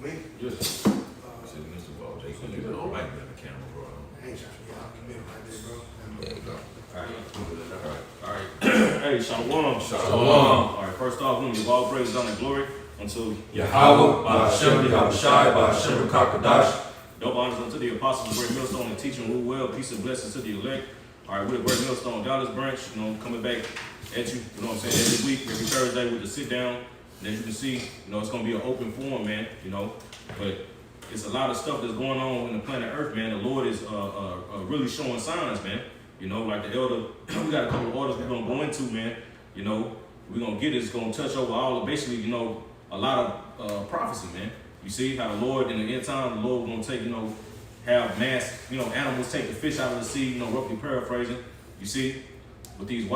Me? Yes. See, Mr. Ball, Jay, you don't like me on the camera, bro. I ain't trying to get out the middle right there, bro. There you go. Alright. Hey, Shalom. Shalom. Alright, first off, we give all praise, honor, and glory unto Yahweh, Ba'ashem, Yahushai, Ba'ashem, Kakadash. double honors unto the apostles, great millstone, and teaching rule well, peace and blessings to the elect. Alright, we're a great millstone, Dallas branch, coming back at you, you know what I'm saying, every week, every Thursday with the sit down. And as you can see, it's gonna be an open forum, man, but it's a lot of stuff that's going on in the planet Earth, man. The Lord is really showing signs, man. Like the elder, we got a couple of orders we're gonna go into, man. We're gonna get it. It's gonna touch over all of basically, a lot of prophecy, man. You see how the Lord in the end time, the Lord gonna take, have mass, animals take the fish out of the sea, roughly paraphrasing. You see, with these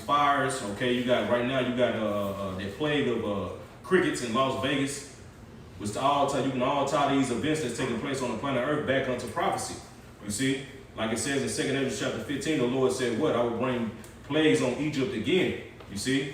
fires, okay, you got that plague of crickets in Las Vegas. You can all tie these events that's taking place on the planet Earth back onto prophecy. You see, like it says in 2 Ezra chapter 15, the Lord said, "What? I will bring plagues on Egypt again." You see,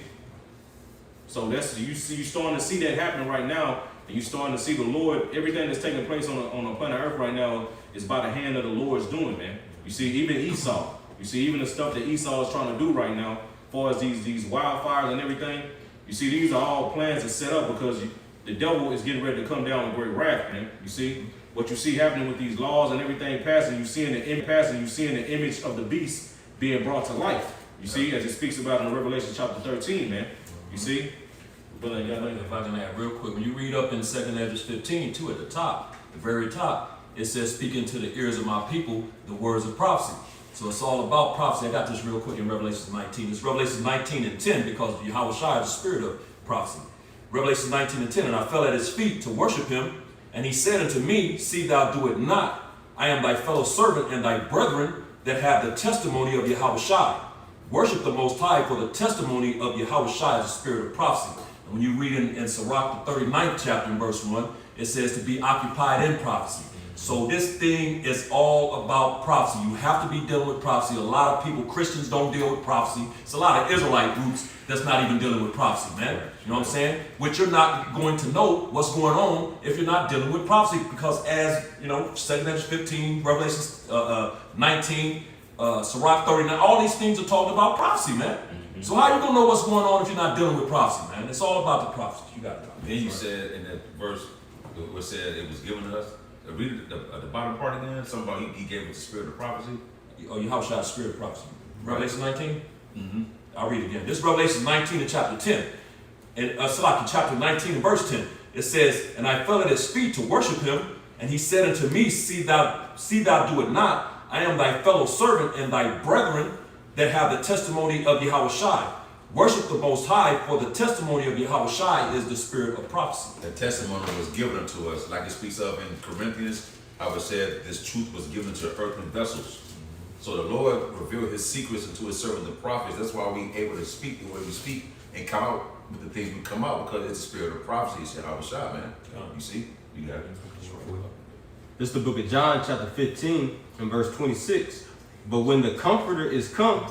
so you're starting to see that happening right now, and you're starting to see the Lord. Everything that's taking place on the planet Earth right now is by the hand of the Lord's doing, man. You see, even Esau. You see, even the stuff that Esau is trying to do right now, as far as these wildfires and everything. You see, these are all plans that's set up because the devil is getting ready to come down with great wrath, man. You see, what you see happening with these laws and everything passing, you see in the image of the beast being brought to life. You see, as it speaks about in Revelation chapter 13, man. You see? But if I can add real quick, when you read up in 2 Ezra 15, too, at the top, the very top, it says, "Speaking to the ears of my people, the words of prophecy." So it's all about prophecy. I got this real quick in Revelation 19. It's Revelation 19 and 10 because Yahushua is the spirit of prophecy. Revelation 19 and 10, "And I fell at his feet to worship him, and he said unto me, See thou do it not. I am thy fellow servant and thy brethren that have the testimony of Yahushua. Worship the Most High, for the testimony of Yahushua is the spirit of prophecy." And when you read in Sirach, the 39th chapter, in verse 1, it says to be occupied in prophecy. So this thing is all about prophecy. You have to be dealing with prophecy. A lot of people, Christians, don't deal with prophecy. It's a lot of Israelite groups that's not even dealing with prophecy, man. You know what I'm saying? Which you're not going to know what's going on if you're not dealing with prophecy. Because as, 2 Ezra 15, Revelation 19, Sirach 39, all these things are talking about prophecy, man. Mm-hmm. So how you going to know what's going on if you're not dealing with prophecy, man? It's all about the prophecy. You got it. Then you said in that verse, it said it was given to us. Read the bottom part again. Something about he gave us the spirit of prophecy. Oh, Yahushua, the spirit of prophecy. Revelation 19? Mm-hmm. I'll read it again. This is Revelation 19 and chapter 10. And chapter 19 and verse 10. It says, "And I fell at his feet to worship him, and he said unto me, See thou do it not. I am thy fellow servant and thy brethren that have the testimony of Yahushua. Worship the Most High, for the testimony of Yahushua is the spirit of prophecy." The testimony was given unto us, like it speaks of in Corinthians, how it said this truth was given to earthen vessels. So the Lord revealed his secrets unto his servants, the prophets. That's why we able to speak the way we speak and come out with the things we come out, because it's the spirit of prophecy. He said, Yahushua, man. You see? You got it. This is the book of John, chapter 15, and verse 26. "But when the Comforter is come,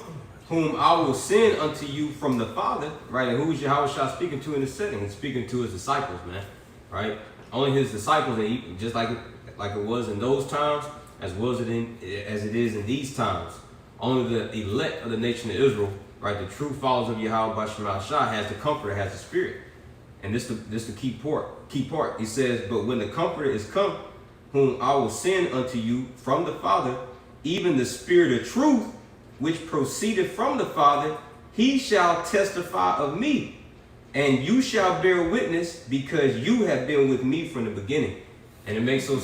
whom I will send unto you from the Father," right? And who is Yahushua speaking to in this setting? He's speaking to his disciples, man, right? Only his disciples, and just like it was in those times, as it is in these times. Only the elect of the nation of Israel, right? The true followers of Yahweh Shah has the Comforter, has the Spirit. And this the key part. He says, "But when the Comforter is come, whom I will send unto you from the Father, even the Spirit of truth, which proceeded from the Father, he shall testify of me. And you shall bear witness, because you have been with me from the beginning." And it makes them,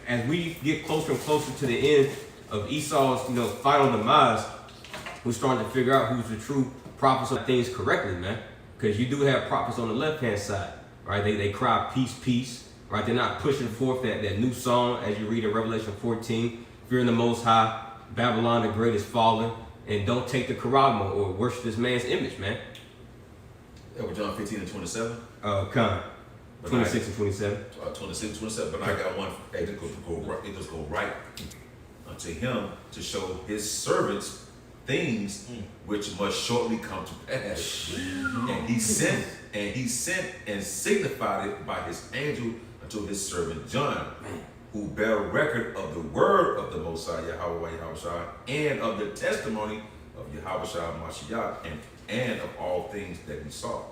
as we get closer and closer to the end of Esau's, final demise, we're starting to figure out who's the true prophets of things correctly, man. Because you do have prophets on the left-hand side, right? They cry peace, peace, right? They're not pushing forth that new song, as you read in Revelation 14, "Fearing the Most High, Babylon the Great is fallen, and don't take the Karagma or worship this man's image, man." That was John 15 and 27. 26 and 27. 26, 27. But I got one. Hey, it just go right unto him to show his servants things which must shortly come to pass. And he sent he sent and signified it by his angel unto his servant John, who bear record of the word of the Most High Yahweh Yahushua, and of the testimony of Yahushua Mashiach, and of all things that he saw.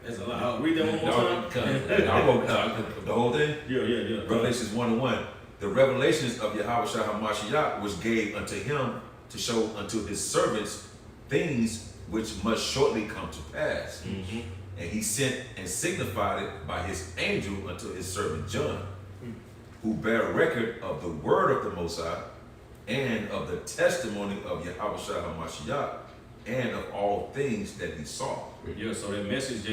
That's a lot. I'll read that one more time. I wrote the whole thing. Yeah. Revelations 1:1. The revelations of Yahushua HaMashiach which gave unto him to show unto his servants things which must shortly come to pass. Mm-hmm. And he sent and signified it by his angel unto his servant John, who bear record of the word of the Most High, and of the testimony of Yahushua HaMashiach, and of all things that he saw. Yeah, so that message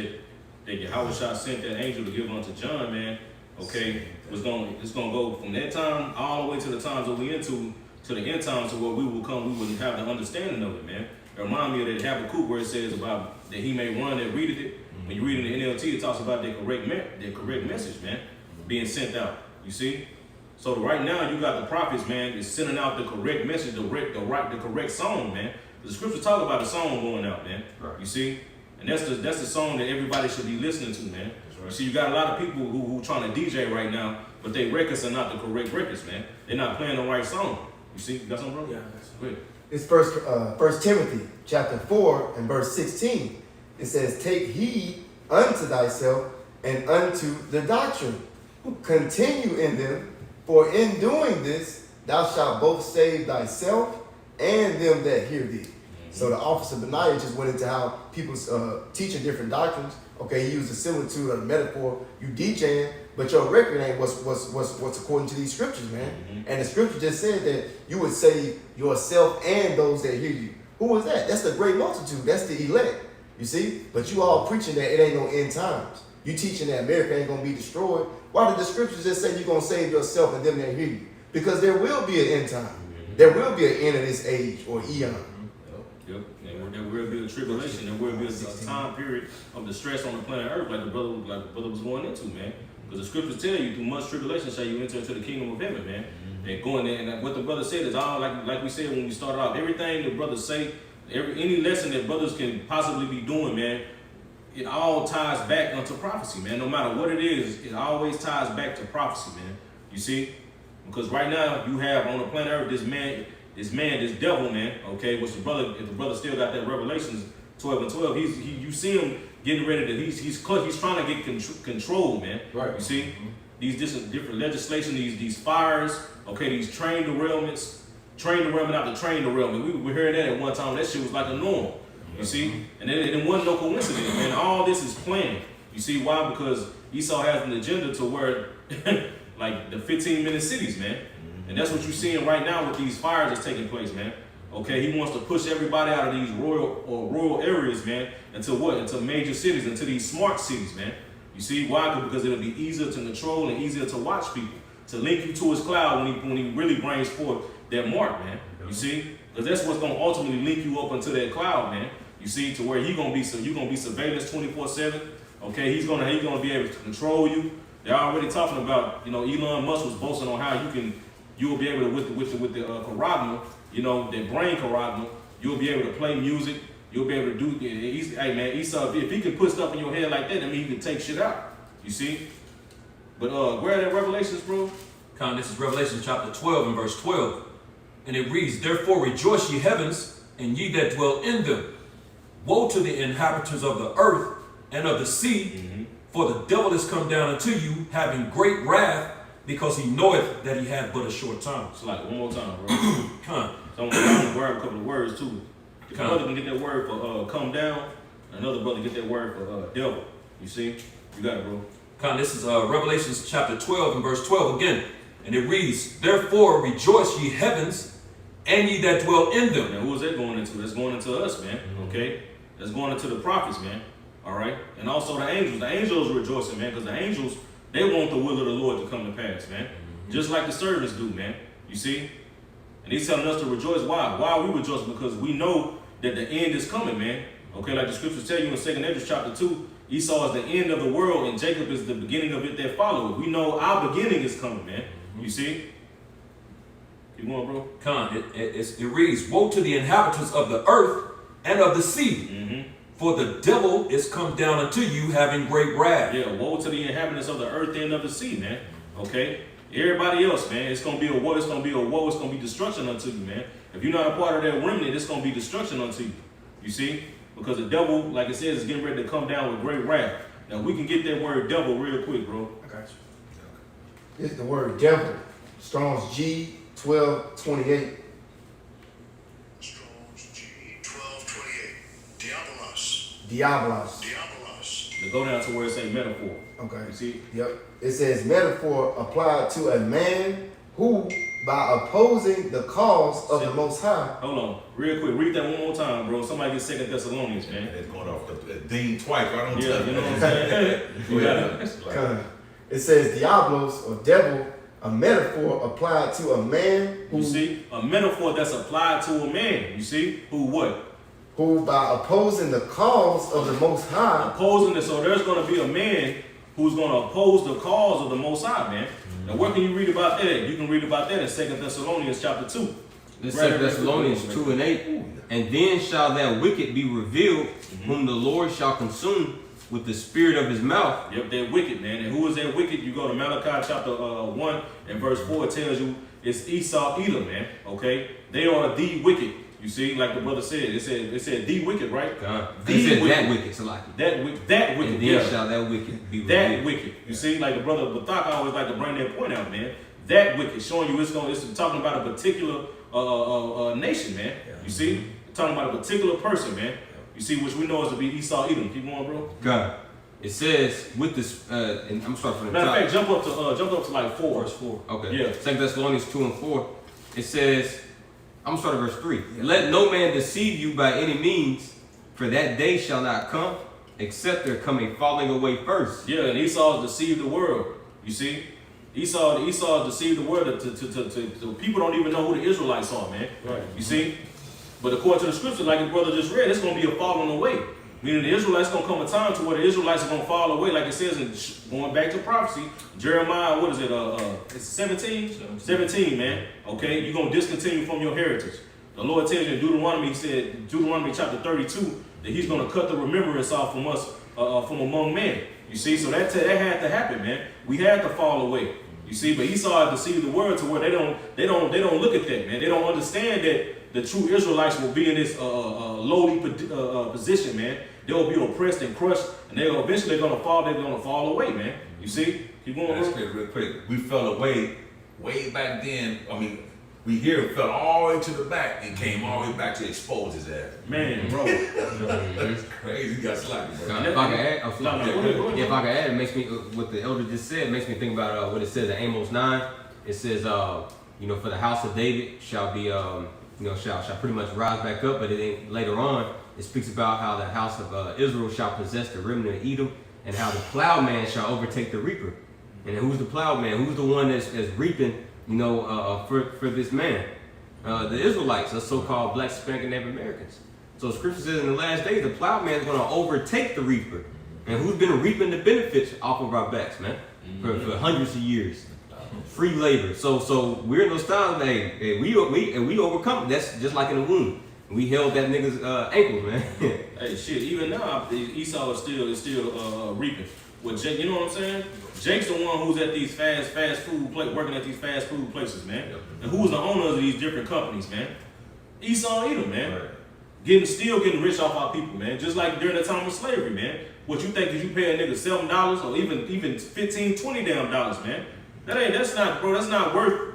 that Yahushua sent that angel to give unto John, man, okay, it's gonna go from that time all the way to the times that we into, to the end times, to where we will have the understanding of it, man. It reminds me of that Habakkuk where it says about that he may run that readeth it. When you read in the NLT, it talks about the correct message, man, being sent out. You see? So right now you got the prophets, man, is sending out the correct message, the correct song, man. The scriptures talk about the song going out, man. Right. You see? And that's the song that everybody should be listening to, man. Right. You see, you got a lot of people who trying to DJ right now, but their records are not the correct records, man. They're not playing the right song. You see? You got something, bro? Yeah. Go ahead. It's First Timothy chapter 4 and verse 16. It says, "Take heed unto thyself and unto the doctrine. Continue in them, for in doing this thou shalt both save thyself and them that hear thee." So the office of Benaiah just went into how people teaching different doctrines. Okay, he used a similitude or a metaphor. You DJing, but your record ain't what's according to these scriptures, man. Mm-hmm. And the scripture just said that you would save yourself and those that hear you. Who was that? That's the great multitude. That's the elect. You see? But you all preaching that it ain't no end times. You teaching that America ain't gonna be destroyed. Why did the scriptures just say you're gonna save yourself and them that hear you? Because there will be an end time. There will be an end of this age or eon. Yep. And there will be a tribulation. There will be a time period of distress on the planet Earth, like the brother was going into, man. Because the scriptures tell you, through much tribulation shall you enter into the kingdom of heaven, man. And going there, and what the brother said is all like we said when we started off. Everything the brothers say, any lesson that brothers can possibly be doing, man, it all ties back onto prophecy, man. No matter what it is, it always ties back to prophecy, man. You see? Because right now you have on the planet Earth this devil, man, okay, which if the brother still got that Revelations 12 and 12, you see him getting ready to, he's trying to get control, man. Right. You see? These different legislation, these fires, okay, these train derailment after train derailment. We heard that at one time. That shit was like a norm. You see? And it wasn't no coincidence, man. All this is planned. You see why? Because Esau has an agenda to where, like the 15-minute cities, man. And that's what you're seeing right now with these fires that's taking place, man. Okay, he wants to push everybody out of these rural areas, man, into what? Into major cities, into these smart cities, man. You see why? Because it'll be easier to control and easier to watch people, to link you to his cloud when he really brings forth that mark, man. You see, because that's what's gonna ultimately link you up into that cloud, man. You see, to where you're gonna be surveillance 24/7. Okay, he's gonna be able to control you. They're already talking about, Elon Musk was boasting on how you'll be able to with the Charagma, that brain Charagma, you'll be able to play music. You'll be able to do. Hey man, Esau, if he can put stuff in your head like that, that means he can take shit out. You see? But grab that Revelations, bro. This is Revelation chapter 12 and verse 12. And it reads, "Therefore rejoice ye heavens, and ye that dwell in them. Woe to the inhabitants of the earth and of the sea, for the devil is come down unto you, having great wrath, because he knoweth that he hath but a short time." So like one more time, bro. So I'm gonna grab a couple of words too. The brother can get that word for come down, and another brother get that word for devil. You see? You got it, bro. This is Revelation chapter 12 and verse 12 again. And it reads, "Therefore rejoice ye heavens, and ye that dwell in them." Now who is that going into? That's going into us, man. Okay? That's going into the prophets, man. All right? And also the angels. The angels are rejoicing, man, because the angels, they want the will of the Lord to come to pass, man. Just like the servants do, man. You see? And he's telling us to rejoice. Why? Why are we rejoicing? Because we know that the end is coming, man. Okay, like the scriptures tell you in 2 Esdras chapter 2, Esau is the end of the world and Jacob is the beginning of it that follows. We know our beginning is coming, man. You see? Keep going, bro. It reads, "Woe to the inhabitants of the earth and of the sea, For the devil is come down unto you having great wrath. Yeah, woe to the inhabitants of the earth and of the sea, man. Okay? Everybody else, man, it's gonna be a woe, it's gonna be a woe, it's gonna be destruction unto you, man. If you're not a part of that remnant, it's gonna be destruction unto you. You see? Because the devil, like it says, is getting ready to come down with great wrath. Now we can get that word devil real quick, bro. I got you. This is the word devil. Strong's G1228. Strong's G1228. Diabolos. Diabolos. Diabolos. To go down to where it say metaphor. Okay. You see? Yep. It says metaphor applied to a man who, by opposing the cause of the Most High. Hold on, real quick, read that one more time, bro. Somebody get 2 Thessalonians, man. It's going off the dean twice, right on Yeah, you know what I'm saying? Go ahead. It says diablos or devil, a metaphor applied to a man You see? A metaphor that's applied to a man. You see? Who what? who, by opposing the cause of the Most High. Opposing it. So there's going to be a man who's going to oppose the cause of the Most High, man. Now where can you read about that? You can read about that in 2 Thessalonians chapter 2. This Right, 2 Thessalonians right. 2 and 8. And then shall that wicked be revealed, whom the Lord shall consume with the spirit of his mouth. Yep, they're wicked, man. And who is that wicked? You go to Malachi chapter 1 and verse 4, it tells you it's Esau, Edom, man. Okay? They are the wicked. You see, like the brother said, it said the wicked, right? The He said wicked. that wicked, so like That wicked, and then yeah. shall that wicked be That revealed. wicked. You see, like the brother Batak always like to bring that point out, man. That wicked, showing you it's talking about a particular nation, man. You see? Talking about a particular person, man. You see, which we know is to be Esau, Edom. Keep going, bro. God. It says with this, and I'm sorry from the Matter of top. fact, jump up to like 4. Verse 4. Okay. Yeah. 2 Thessalonians 2 and 4. It says, I'm starting verse 3. Let no man deceive you by any means, for that day shall not come, except there come a falling away first. Yeah, and Esau deceived the world. You see? Esau deceived the world to people don't even know who the Israelites are, man. Right. You see? But according to the scripture, like the brother just read, it's going to be a falling away. Meaning the Israelites going to come a time to where the Israelites are going to fall away, like it says in going back to prophecy, Jeremiah, what is it? It's 17? 17, man. Okay, you're going to discontinue from your heritage. The Lord tells you in Deuteronomy, he said, Deuteronomy chapter 32, that he's going to cut the remembrance off from us, from among men. You see, so that had to happen, man. We had to fall away. You see, but Esau deceived the world to where they don't look at that, man. They don't understand that the true Israelites will be in this lowly position, man. They will be oppressed and crushed, and they eventually going to fall. They're going to fall away, man. You see? Keep going, That's bro. quick, real quick. We fell away way back then. I mean, we here fell all the way to the back and came all the way back to expose his ass. Man, bro. That's crazy. You got slapped, bro. If I can add, No, go ahead. if I can add, it makes me what the elder just said makes me think about what it says in Amos 9. It says, for the house of David shall be, shall pretty much rise back up, but it ain't later on. It speaks about how the house of Israel shall possess the remnant of Edom, and how the plowman shall overtake the reaper. And who's the plowman? Who's the one that's reaping? For this man, the Israelites, the so-called Black, Hispanic, and Native Americans. So Scripture says in the last days, the plowman is going to overtake the reaper. And who's been reaping the benefits off of our backs, man, for hundreds of years? Free labor. So we're in those times, hey, we overcome. That's just like in the womb. We held that nigga's ankles, man. Hey, shit. Even now, Esau is still reaping. With Jake, you know what I'm saying? Jake's the one who's at these fast food working at these fast food places, man. Yep. And who's the owners of these different companies, man? Esau Edom, man. Right. Still getting rich off our people, man. Just like during the time of slavery, man. What you think is you pay a nigga $7 or even $15, $20 damn dollars, man? That's not worth.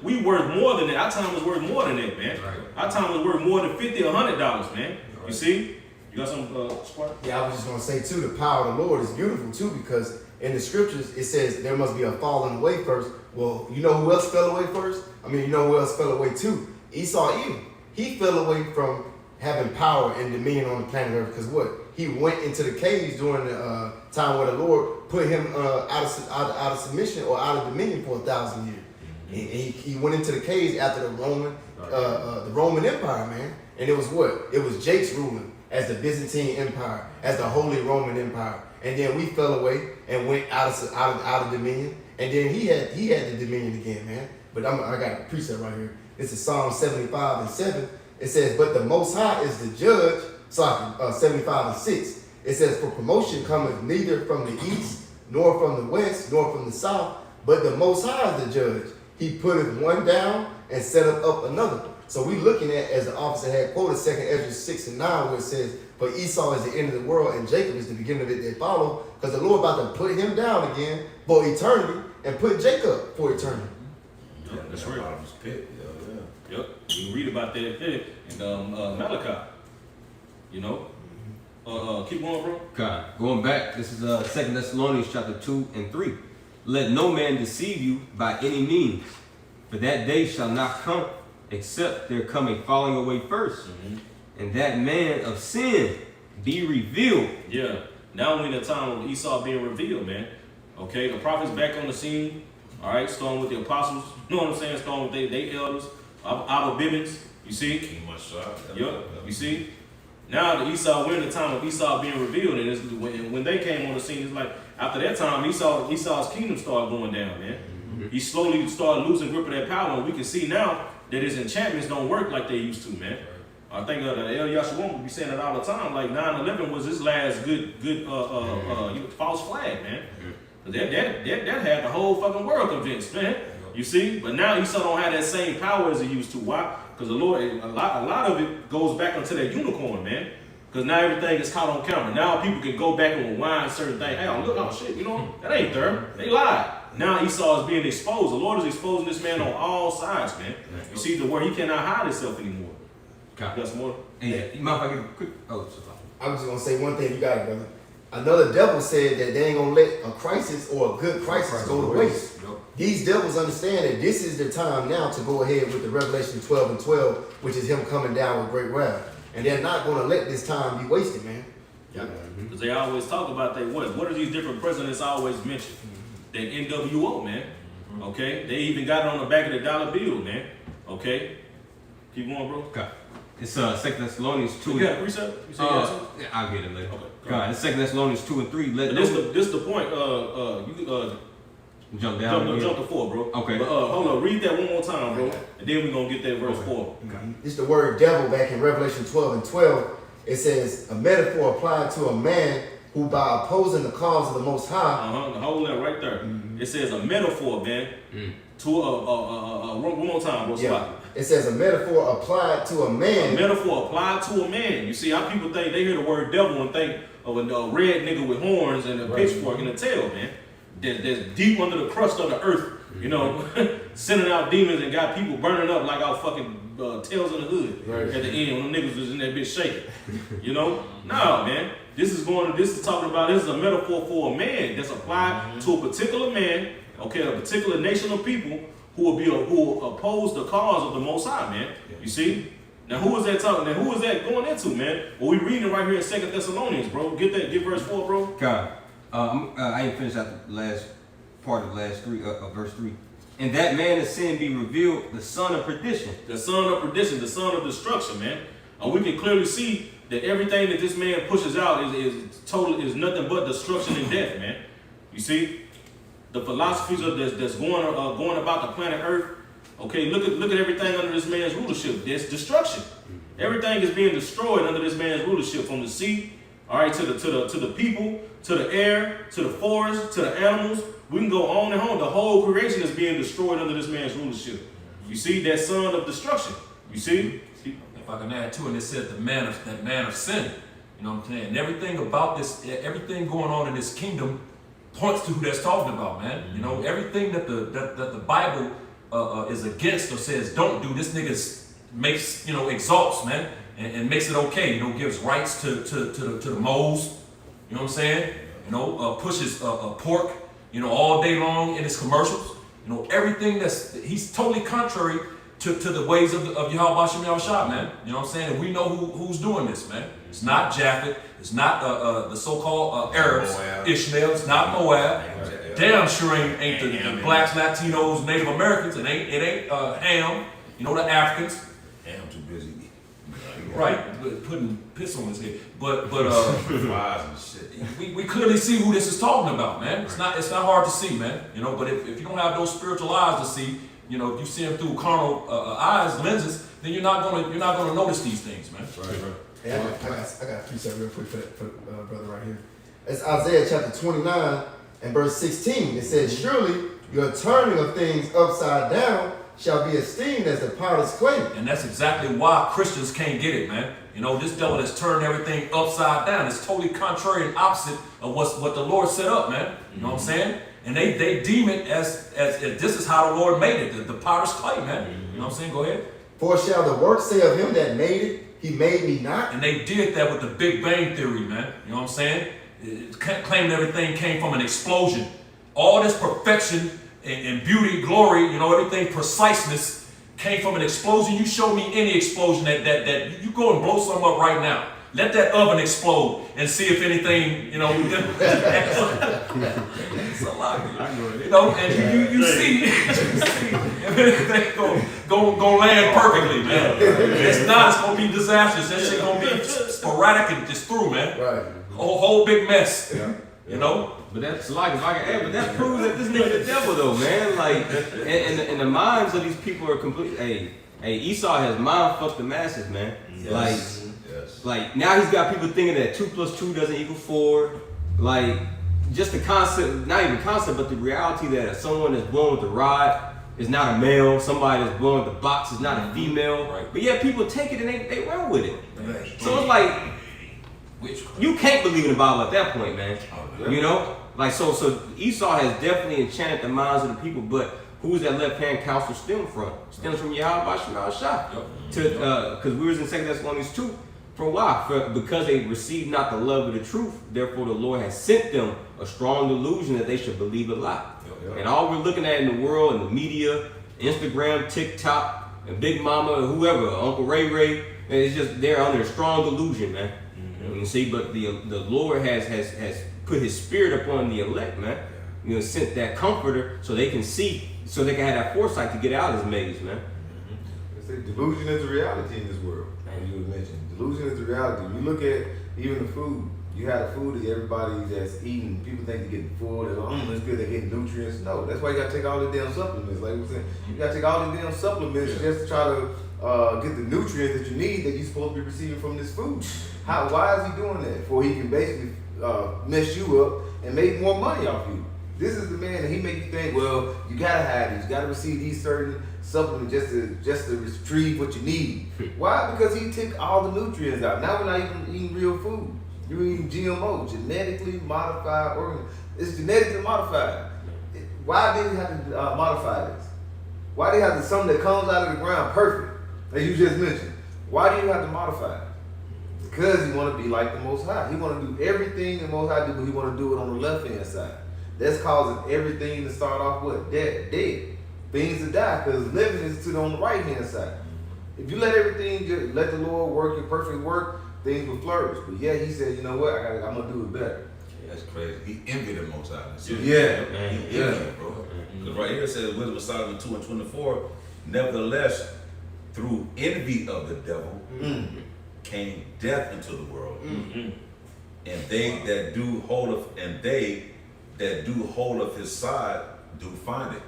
We worth more than that. Our time is worth more than that, man. Right. Our time is worth more than $50 or $100, man. You see? You got some squat? Yeah, I was just gonna say too, the power of the Lord is beautiful too, because in the scriptures it says there must be a falling away first. Well, you know who else fell away first? You know who else fell away too? Esau Edom. He fell away from having power and dominion on the planet Earth because what? He went into the caves during the time where the Lord put him out of submission or out of dominion for 1,000 years. And he went into the caves after the Roman Empire, man. And it was what? It was Jake's ruling as the Byzantine Empire, as the Holy Roman Empire. And then we fell away and went out of dominion. And then he had the dominion again, man. But I got a precept right here. This is Psalm 75 and 7. It says, but the Most High is the judge 75:6. It says, "For promotion cometh neither from the east, nor from the west, nor from the south, but the Most High is the judge. He putteth one down and setteth up another." So we looking at, as the officer had quoted, 2 Ezra 6:9, where it says, "For Esau is the end of the world, and Jacob is the beginning of it that follow," because the Lord about to put him down again for eternity and put Jacob for eternity. Yep, that's right. Bottomless pit. Yeah. Yep, you read about that in Malachi. You know, keep going, bro. God. Going back, this is 2 Thessalonians chapter 2 and 3. "Let no man deceive you by any means, for that day shall not come, except there come a falling away first, and that man of sin be revealed." Yeah. Now we're in the time of Esau being revealed, man. Okay, the prophets back on the scene. All right, starting with the apostles. You know what I'm saying? Starting with they elders, Abba Bibbins. You see? King Mashah. Yep. You see? Now the Esau, we're in the time of Esau being revealed, and it's, when they came on the scene, it's like after that time, Esau's kingdom started going down, man. He slowly started losing grip of that power, and we can see now that his enchantments don't work like they used to, man. I think El Yashua would be saying it all the time. Like 9/11 was his last good false flag, man. That had the whole fucking world convinced, man. You see, but now Esau don't have that same power as he used to. Why? Because the Lord, a lot of it goes back into that unicorn, man. Because now everything is caught on camera. Now people can go back and rewind certain things. Hey, look, oh shit, you know that ain't there. They lied. Now Esau is being exposed. The Lord is exposing this man on all sides, man. You see, to where he cannot hide himself anymore. God. Got some more? Hey, you mind if I give a quick? Oh, so I was just gonna say one thing. You got it, brother. Another devil said that they ain't gonna let a crisis or a good crisis go to waste. These devils understand that this is the time now to go ahead with the Revelation 12:12, which is him coming down with great wrath. And they're not gonna let this time be wasted, man. Because they always talk about what are these different presidents always mention? That NWO, man. Okay? They even got it on the back of the dollar bill, man. Okay? Keep going, bro. God. It's 2 Thessalonians 2. You got a precept? You say you got something? Yeah, I'll get it later. Okay. God, it's 2 Thessalonians 2 and 3. Let This the point. You jump down. jump to 4, bro. Okay. But hold on, read that one more time, bro, and then we're gonna get that verse 4. This is the word devil back in Revelation 12:12. It says a metaphor applied to a man who by opposing the cause of the Most High. Hold that right there. It says a metaphor, man. To one more time, bro. Yeah. It says a metaphor applied to a man. A metaphor applied to a man. You see how people think they hear the word devil and think of a red nigga with horns and a pitchfork and a tail, man. That's deep under the crust of the earth, you know, sending out demons and got people burning up like our fucking tails in the hood at the end when them niggas was in that bitch shaking. You know? No, man. This is talking about, this is a metaphor for a man that's applied to a particular man, okay, a particular nation of people who will oppose the cause of the Most High, man. You see? Now who is that talking? Now who is that going into, man? Well, we reading it right here in 2 Thessalonians, bro. Get verse 4, bro. God. I ain't finished out the last part of verse 3. "And that man of sin be revealed, the son of perdition." The son of perdition, the son of destruction, man. And we can clearly see that everything that this man pushes out is nothing but destruction and death, man. You see, the philosophies of that's going about the planet Earth. Okay, look at everything under this man's rulership. There's destruction. Everything is being destroyed under this man's rulership, from the sea, all right, to the people, to the air, to the forest, to the animals. We can go on and on. The whole creation is being destroyed under this man's rulership. You see, that son of destruction. You see? If I can add to it, it said that man of sin. You know what I'm saying? And everything about this, everything going on in this kingdom points to who that's talking about, man. You know, everything that the Bible is against or says don't do, this nigga makes, you know, exalts, man, and makes it okay. You know, gives rights to the moles. You know what I'm saying? You know, pushes pork, you know, all day long in his commercials. You know, everything he's totally contrary to the ways of Yahweh Shem Yahushua, man. You know what I'm saying? And we know who's doing this, man. It's not Japhet. It's not the so-called Arabs, Moab. Ishmael. It's not Moab. Damn sure ain't the blacks, Latinos, Native Americans. It ain't Ham. You know, the Africans. Damn, too busy. Right, putting piss on his head. But Flies and shit. we clearly see who this is talking about, man. It's not hard to see, man. You know, but if you don't have those spiritual eyes to see, you know, if you see them through carnal eyes, lenses, then you're not gonna notice these things, man. Right. Hey, I got a precept real quick for brother right here. It's Isaiah chapter 29 and verse 16. It says, surely your turning of things upside down shall be esteemed as the potter's clay. And that's exactly why Christians can't get it, man. You know, this devil has turned everything upside down. It's totally contrary and opposite of what the Lord set up, man. You know what I'm saying? And they deem it as this is how the Lord made it, the potter's clay, man. You know what I'm saying? Go ahead. For shall the work say of him that made it, he made me not? And they did that with the Big Bang Theory, man. You know what I'm saying? Claiming everything came from an explosion. All this perfection and beauty, glory, you know, everything preciseness came from an explosion. You show me any explosion that you go and blow something up right now. Let that oven explode and see if anything, you know, it's a lot, you know, and you see if anything go land perfectly, man. It's not, it's gonna be disastrous. That shit gonna be sporadic and just through, man. Right. Whole big mess. Yeah. You know? But that's like, if I can add, but that proves that this nigga the devil though, man. Like, and the minds of these people are complete. Hey, Esau has mind fucked the masses, man. Yes. Like now he's got people thinking that 2 + 2 doesn't equal 4. Like, just the concept, not even concept, but the reality that someone that's born with a rod is not a male. Somebody that's born with a box is not a female. Right. But yeah, people take it and they run with it. Right. So it's like, Witchcraft. you can't believe in the Bible at that point, man. yeah. You know? Like, so Esau has definitely enchanted the minds of the people, but who's that left-hand counsel stem from? Stems from Yahweh Shemal Shah. Because we was in 2 Thessalonians 2. For why? Because they received not the love of the truth, therefore the Lord has sent them a strong delusion that they should believe a lie. And all we're looking at in the world, in the media, Instagram, TikTok, and Big Mama, or whoever, Uncle Ray, it's just they're under a strong delusion, man. You see, but the Lord has put His Spirit upon the elect, man. You know, sent that comforter so they can see, so they can have that foresight to get out of this maze, man. They say delusion is the reality in this world. As you was mentioning, delusion is the reality. You look at even the food. You have the food that everybody that's eating. People think they're getting full. They're like, it's good. They're getting nutrients. No, that's why you gotta take all the damn supplements. Like we said, you gotta take all the damn supplements just to try to get the nutrients that you need that you're supposed to be receiving from this food. Why is he doing that? For he can basically mess you up and make more money off you. This is the man that he make you think, well, you gotta have these, you gotta receive these certain supplements just to retrieve what you need. Why? Because he took all the nutrients out. Now we're not even eating real food. You're eating GMO, genetically modified organisms. It's genetically modified. Why did he have to modify this? Why do you have to something that comes out of the ground perfect, as you just mentioned? Why do you have to modify it? Because he want to be like the Most High. He want to do everything the Most High do, but he want to do it on the left hand side. That's causing everything to start off with dead. Things to die, because living is on the right hand side. If you let everything, just let the Lord work your perfect work, things will flourish. But yeah, he said, you know what, I'm gonna do it better. That's crazy. He envied the Most High. So Yeah. he envied it, bro. Because right here it says, Wisdom of Solomon 2:24, nevertheless, through envy of the devil came death into the world. And they that do hold of his side do find it.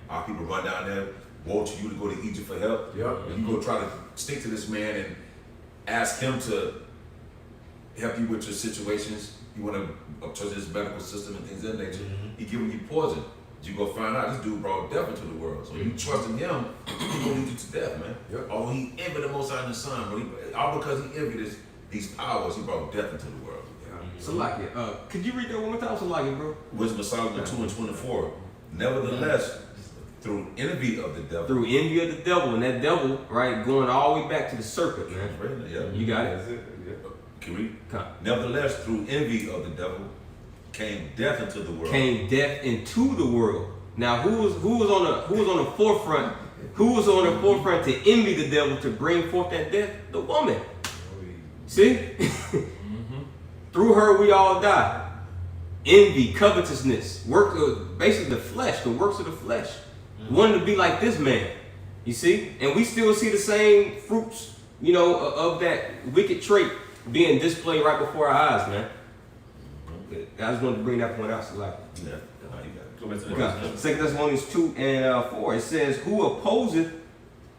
Our people run down there, woe to you to go to Egypt for help. Yep. And you go try to stick to this man and ask him to help you with your situations. You want to trust his medical system and things of that nature. He giving you poison. You go find out this dude brought death into the world. So you trusting him, he gonna lead you to death, man. Yep. Oh, he envied the Most High in the Son, bro. All because he envied these powers, he brought death into the world. Salakia, could you read that one more time, Salakia, bro? Wisdom of Solomon 2:24. Nevertheless, through envy of the devil. Through envy of the devil, and that devil, right, going all the way back to the serpent, man. Yeah. You got it? That's it. Yeah. Can we? Come. Nevertheless, through envy of the devil came death into the world. Came death into the world. Now, who was on the forefront? Who was on the forefront to envy the devil to bring forth that death? The woman. See? Through her we all die. Envy, covetousness, basically the flesh, the works of the flesh. Wanting to be like this man. You see? And we still see the same fruits, you know, of that wicked trait being displayed right before our eyes, man. I just wanted to bring that point out, so like. Yeah. No, you got it. Go back to the Because 2 Thessalonians 2:4, it says, who opposeth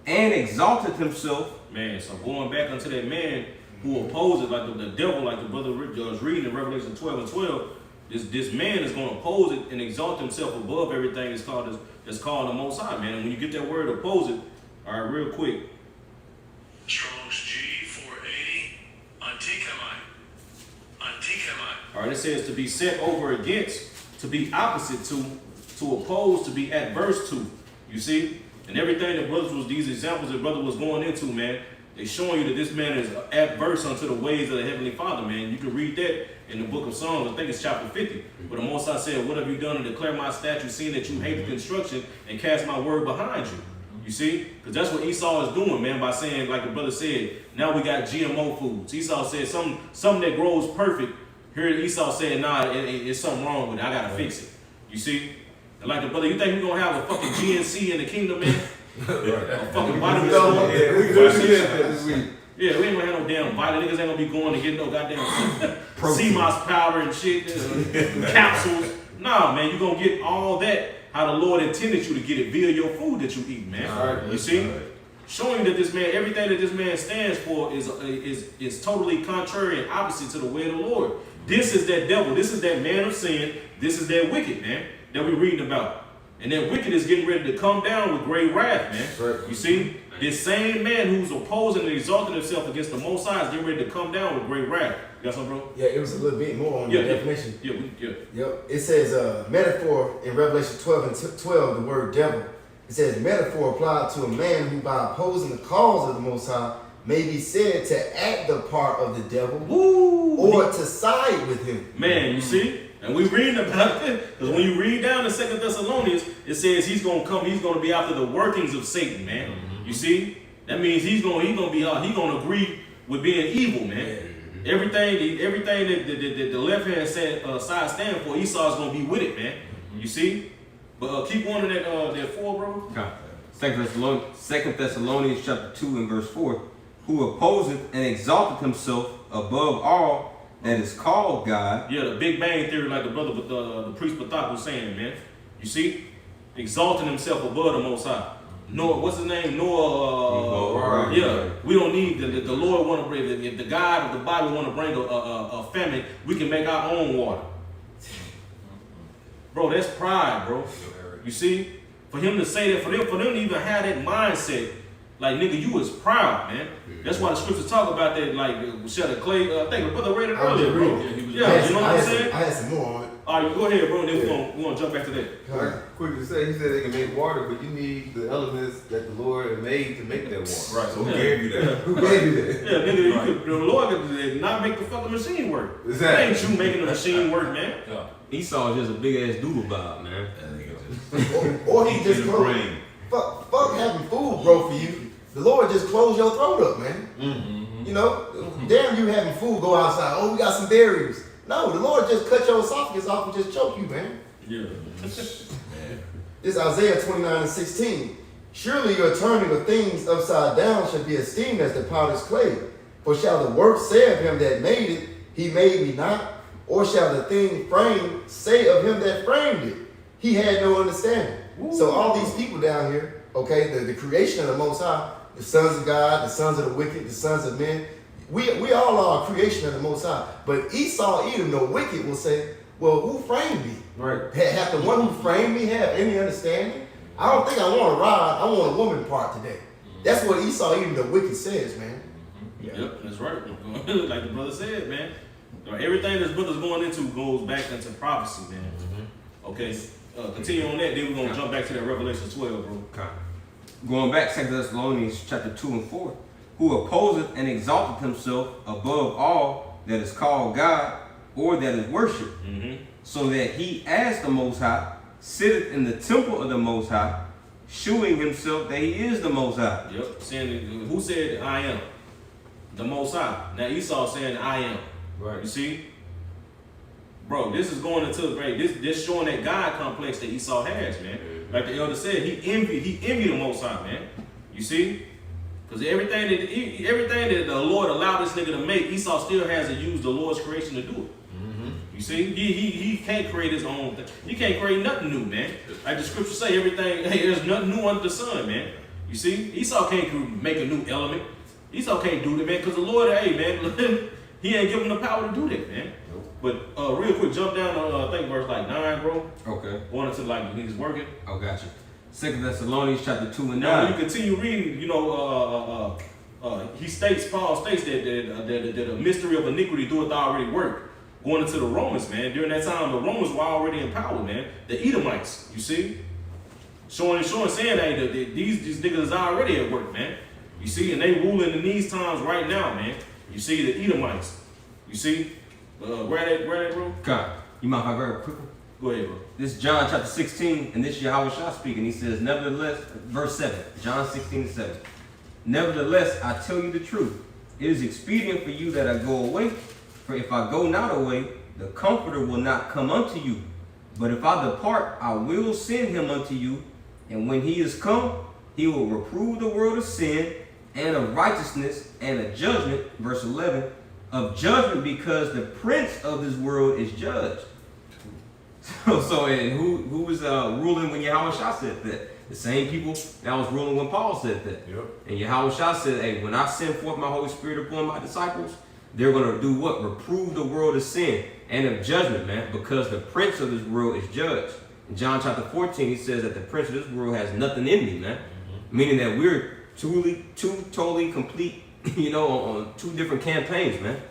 and exalteth himself. Man, so going back unto that man, who opposes, like the devil, like the brother was reading in Revelation 12 and 12, this man is going to oppose it and exalt himself above everything that's called the Most High, man. And when you get that word oppose it, all right, real quick. Strong's G 480. Antikamai. All right, it says to be set over against, to be opposite to oppose, to be adverse to. You see? And everything that brothers was, these examples that brother was going into, man, they showing you that this man is adverse unto the ways of the Heavenly Father, man. You can read that in the book of Psalms, I think it's chapter 50. But the Most High said, what have you done to declare my statutes, seeing that you hate the construction and cast my word behind you? You see? Because that's what Esau is doing, man, by saying, like the brother said, now we got GMO foods. Esau said something that grows perfect. Here Esau said, nah, it's something wrong with it. I got to fix it. You see? And like the brother, you think we're going to have a fucking GNC in the kingdom, man? A fucking vitamin store? Yeah, we ain't gonna have no damn vitamin. Niggas ain't gonna be going to get no goddamn sea moss powder and shit, capsules. Nah, man, you gonna get all that how the Lord intended you to get it via your food that you eat, man. You see? Showing that this man, everything that this man stands for is totally contrary and opposite to the way of the Lord. This is that devil. This is that man of sin. This is that wicked, man, that we're reading about. And that wicked is getting ready to come down with great wrath, man. Right. You see? This same man who's opposing and exalting himself against the Most High is getting ready to come down with great wrath. You got something, bro? Yeah, it was a little bit more on the definition. Yeah. Yep. It says metaphor in Revelation 12 and 12, the word devil. It says metaphor applied to a man who by opposing the cause of the Most High may be said to act the part of the devil or to side with him. Man, you see? And we reading about it because when you read down in 2 Thessalonians, it says he's going to be after the workings of Satan, man. Mm-hmm. You see? That means he's going to agree with being evil, man. Everything that the left hand side stand for, Esau's going to be with it, man. You see? But keep going to that 4, bro. Okay. 2 Thessalonians chapter 2 and verse 4. Who opposeth and exalteth himself above all that is called God. Yeah, the Big Bang Theory, like the brother, the priest Batak was saying, man. You see? Exalting himself above the Most High. Noah, what's his name? Noah. Yeah, we don't need the Lord want to bring, if the God of the Bible want to bring a famine, we can make our own water. Bro, that's pride, bro. You see? For him to say that, for them to even have that mindset, like, nigga, you was proud, man. That's why the scriptures talk about that, like, Shelly Clay, I think the brother read it earlier, bro. Yeah, you know what I'm saying? I had some more on it. All right, go ahead, bro, and then we're gonna jump back to that. Like, quick to say, he said they can make water, but you need the elements that the Lord made to make that water. Right, so who gave you that? Who gave you that? Yeah, nigga, the Lord could not make the fucking machine work. Exactly. Ain't you making the machine work, man? Yeah. Esau is just a big ass doodle bob, man. That nigga just Or he just in the closed. brain. Fuck having food grow for you. The Lord just closed your throat up, man. Mm-hmm. You know, damn you having food go outside. Oh, we got some berries. No, the Lord just cut your esophagus off and just choke you, man. Yeah. This is Isaiah 29 and 16. Surely your turning of things upside down shall be esteemed as the potter's clay. For shall the work say of him that made it, he made me not? Or shall the thing framed say of him that framed it, he had no understanding? Ooh. So all these people down here, okay, the creation of the Most High, the sons of God, the sons of the wicked, the sons of men, we all are a creation of the Most High. But Esau, Edom, the wicked, will say, well, who framed me? Right. Have the one who framed me have any understanding? I don't think I want a rod. I want a woman part today. That's what Esau, Edom, the wicked says, man. Yeah. Yep, that's right. Like the brother said, man. Everything this brother's going into goes back into prophecy, man. Mm-hmm. Okay, continue on that. Then we're gonna jump back to that Revelation 12, bro. Okay. Going back, 2 Thessalonians chapter 2 and 4. Who opposeth and exalteth himself above all that is called God or that is worshipped, so that he, as the Most High, sitteth in the temple of the Most High, shewing himself that he is the Most High. Yep. Saying, who said I am? The Most High. Now Esau saying I am. Right. You see? Bro, this is going into this showing that God complex that Esau has, man. Like the elder said, he envied the Most High, man. You see? Because everything that the Lord allowed this nigga to make, Esau still has to use the Lord's creation to do it. You see? He can't create his own thing. He can't create nothing new, man. Like the scriptures say, everything, hey, there's nothing new under the sun, man. You see? Esau can't make a new element. Esau can't do that, man, because the Lord, hey, man, he ain't giving him the power to do that, man. Nope. But real quick, jump down to, I think, verse like 9, bro. Okay. Going into like he's working. Oh, gotcha. 2 Thessalonians chapter 2 and 9. Now, when you continue reading, you know, Paul states that a mystery of iniquity doeth already work. Going into the Romans, man. During that time, the Romans were already in power, man. The Edomites, you see? Showing, saying that these niggas is already at work, man. You see? And they ruling in these times right now, man. You see the Edomites. You see? Grab that, bro. God, you mind if I grab it quickly? Go ahead, bro. This is John chapter 16, and this is Yahweh Shah speaking. He says, nevertheless, verse 7, John 16:7. Nevertheless, I tell you the truth. It is expedient for you that I go away. For if I go not away, the Comforter will not come unto you. But if I depart, I will send him unto you. And when he is come, he will reprove the world of sin and of righteousness and of judgment. Verse 11, of judgment because the prince of this world is judged. So and who was ruling when Yahweh Shah said that? The same people that was ruling when Paul said that. Yep. And Yahweh Shah said, hey, when I send forth my Holy Spirit upon my disciples, they're going to do what? Reprove the world of sin and of judgment, man, because the prince of this world is judged. In John chapter 14, he says that the prince of this world has nothing in me, man. Meaning that we're two totally complete, you know, on two different campaigns, man.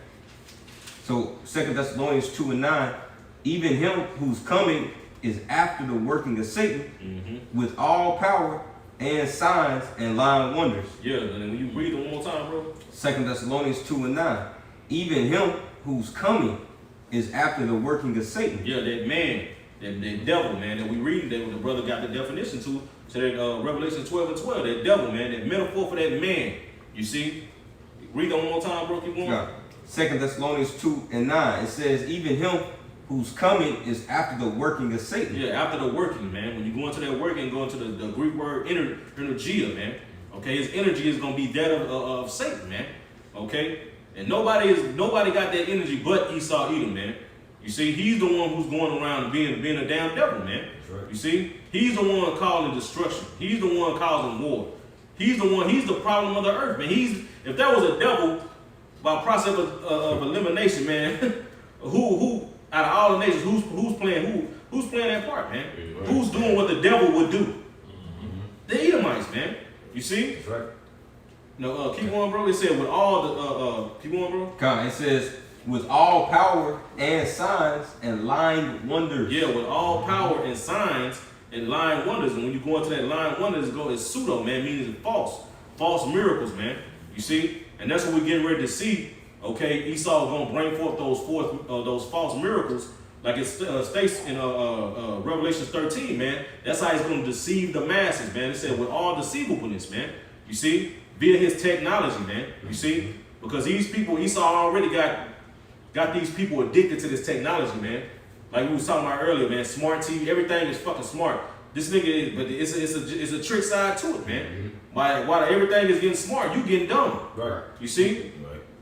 So 2 Thessalonians 2 and 9, even him who's coming is after the working of Satan with all power and signs and lying wonders. Yeah, and when you read it one more time, bro. 2 Thessalonians 2 and 9. Even him who's coming is after the working of Satan. Yeah, that man, that devil, man, that we read, that the brother got the definition to, so that Revelation 12 and 12, that devil, man, that metaphor for that man. You see? Read that one more time, bro. Keep going. Yeah. 2 Thessalonians 2 and 9. It says, even him who's coming is after the working of Satan. Yeah, after the working, man. When you go into that working, go into the Greek word energia, man. Okay, his energy is gonna be that of Satan, man. Okay, and nobody got that energy but Esau Edom, man. You see, he's the one who's going around being a damn devil, man. That's right. You see, he's the one causing destruction. He's the one causing war. He's the problem of the earth, man. If there was a devil by process of elimination, man, who out of all the nations, who's playing that part, man? Right. Who's doing what the devil would do? The Edomites, man. You see? That's right. No, keep going, bro. It said with all the keep going, bro. God, it says, with all power and signs and lying wonders. Yeah, with all power and signs and lying wonders. And when you go into that lying wonders, it's pseudo, man, meaning it's false miracles, man. You see? And that's what we're getting ready to see. Okay, Esau is gonna bring forth those false miracles, like it states in Revelation 13, man. That's how he's gonna deceive the masses, man. It said with all deceivableness, man. You see, via his technology, man. You see, because these people, Esau already got these people addicted to this technology, man. Like we was talking about earlier, man. Smart TV, everything is fucking smart. This nigga is, but it's a trick side to it, man. While everything is getting smart, you getting dumb. Right. You see?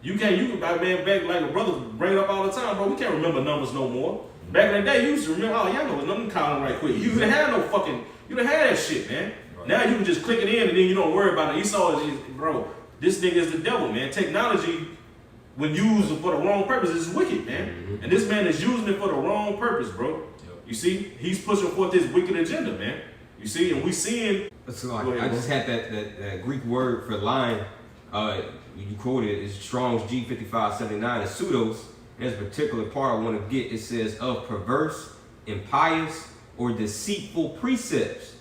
You can back like a brother bring it up all the time, bro. We can't remember numbers no more. Back in the day, you used to remember, oh, y'all know what number calling right quick. You didn't have that shit, man. Right. Now you can just click it in and then you don't worry about it. Esau is, bro, this nigga is the devil, man. Technology, when used for the wrong purpose, is wicked, man. And this man is using it for the wrong purpose, bro. Yep. You see, he's pushing forth this wicked agenda, man. You see, and we seeing. So I just had that Greek word for lying. You quoted it, it's Strong's G5579, it's pseudos. There's a particular part I want to get. It says of perverse, impious, or deceitful precepts.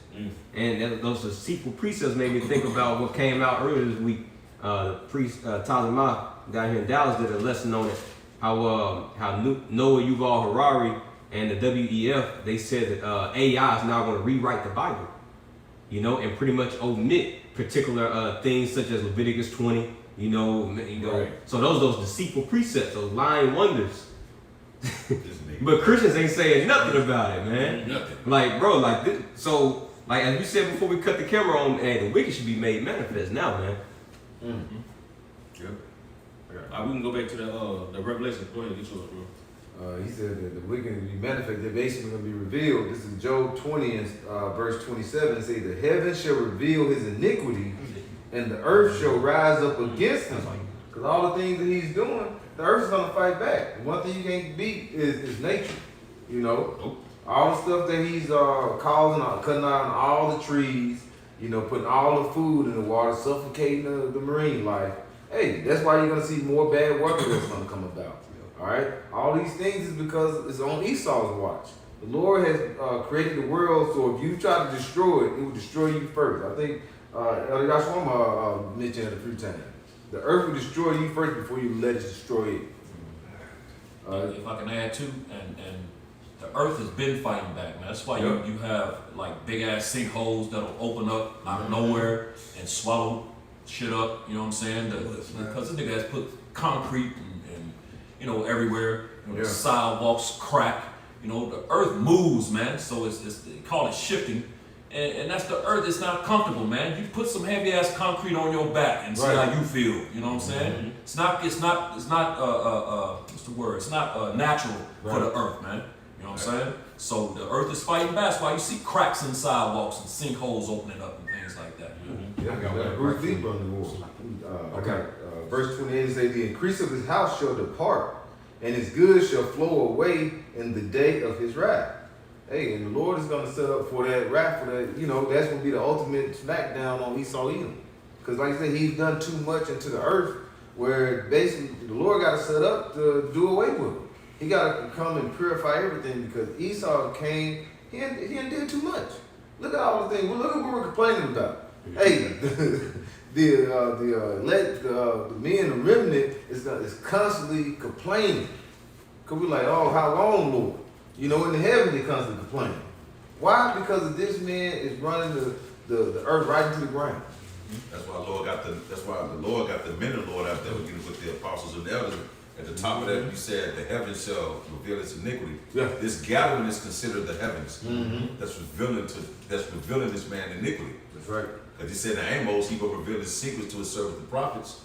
And those deceitful precepts made me think about what came out earlier this week. The priest Tazama down here in Dallas did a lesson on it. How Noah Yuval Harari and the WEF, they said that AI is now going to rewrite the Bible, you know, and pretty much omit particular things such as Leviticus 20. You know. Right. So those deceitful precepts, those lying wonders. But Christians ain't saying nothing about it, man. Nothing. Like, bro, like this. So, like as we said before, we cut the camera on, hey, the wicked should be made manifest now, man. Yep. We can go back to the Revelation. Go ahead, get yours, bro. He said that the wicked will be manifest. They're basically going to be revealed. This is Job 20 and verse 27. It says, the heavens shall reveal his iniquity, and the earth shall rise up against him. Because all the things that he's doing, the earth is gonna fight back. And one thing you can't beat is nature. You know, all the stuff that he's causing, cutting down all the trees, you know, putting all the food in the water, suffocating the marine life. Hey, that's why you're gonna see more bad weather that's gonna come about. All right, all these things is because it's on Esau's watch. The Lord has created the world, so if you try to destroy it, it will destroy you first. I think Elder Yashwama mentioned it a few times. The earth will destroy you first before you let it destroy it. If I can add too, and the earth has been fighting back, man. That's why you have like big ass sinkholes that'll open up out of nowhere and swallow shit up. You know what I'm saying? Because the nigga has put concrete and you know everywhere. You know, the sidewalks crack. You know the earth moves, man. So it's they call it shifting, and that's the earth. It's not comfortable, man. You put some heavy ass concrete on your back and see how you feel. You know what I'm saying? It's not what's the word? It's not natural for the earth, man. You know what I'm saying? So the earth is fighting back. That's why you see cracks in sidewalks and sinkholes opening up and things like that. Yeah, I got Bruce Lee on the wall. I got verse 28 says, "The increase of his house shall depart, and his goods shall flow away in the day of his wrath." Hey, and the Lord is going to set up for that wrath, for that, you know, that's going to be the ultimate smackdown on Esau Edom. Because like I said, he's done too much into the earth, where basically the Lord got to set up to do away with him. He got to come and purify everything, because Esau came, he did too much. Look at all the things, look at what we're complaining about. Hey, the men, the remnant is constantly complaining. Because we're like, oh, how long, Lord? You know, in the heaven they constantly complaining. Why? Because this man is running the earth right into the ground. That's why the Lord got the men of the Lord out there with the apostles and the elders. At the top of that, you said the heavens shall reveal its iniquity. Yeah. This gathering is considered the heavens. That's revealing this man iniquity. That's right. Because he said in Amos, he will reveal his secrets to his servants, the prophets.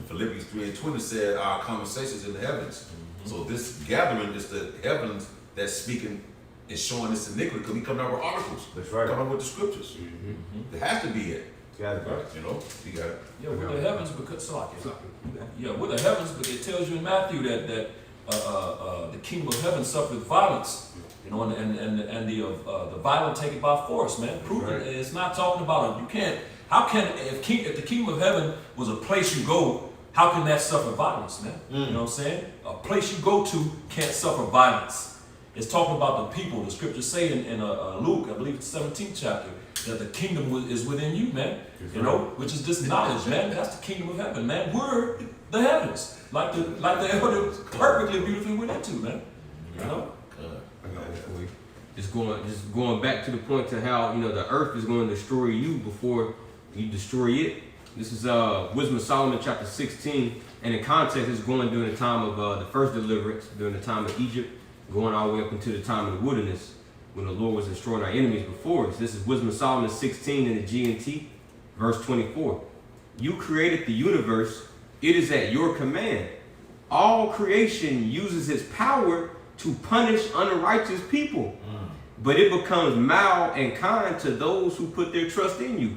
Philippians 3:20 said, our conversations in the heavens. So this gathering is the heavens that's speaking and showing this iniquity, because we come out with articles. That's right. Come out with the scriptures. There has to be it. Got it, bro. You know, you got it. Yeah, with the heavens, because with the heavens, but it tells you in Matthew that the kingdom of heaven suffered violence, you know, and the violent take it by force, man. Prove it. It's not talking about if the kingdom of heaven was a place you go, how can that suffer violence, man? You know what I'm saying? A place you go to can't suffer violence. It's talking about the people. The scriptures say in Luke, I believe it's 17th chapter, that the kingdom is within you, man. You know, which is this knowledge, man. That's the kingdom of heaven, man. We're the heavens, like the elder perfectly beautifully went into, man. You know. Just going back to the point to how, you know, the earth is going to destroy you before you destroy it. This is Wisdom of Solomon chapter 16, and in context it's going during the time of the first deliverance, during the time of Egypt, going all the way up into the time of the wilderness, when the Lord was destroying our enemies before us. This is Wisdom of Solomon 16 in the GNT, verse 24. You created the universe, it is at your command. All creation uses its power to punish unrighteous people, but it becomes mild and kind to those who put their trust in you.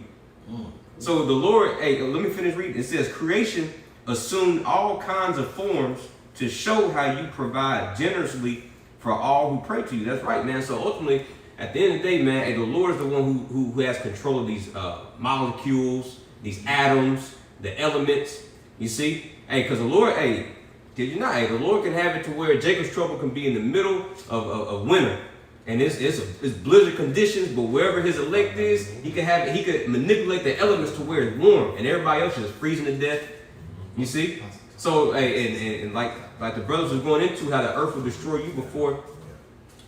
So the Lord, hey, let me finish reading. It says, creation assumed all kinds of forms to show how you provide generously for all who pray to you. That's right, man. So ultimately, at the end of the day, man, hey, the Lord is the one who has control of these molecules, these atoms, the elements. You see? Hey, because the Lord, hey, did you not? Hey, the Lord can have it to where Jacob's trouble can be in the middle of winter. And it's blizzard conditions, but wherever his elect is, he could manipulate the elements to where it's warm, and everybody else is freezing to death. You see? So, hey, and like the brothers was going into how the earth will destroy you before,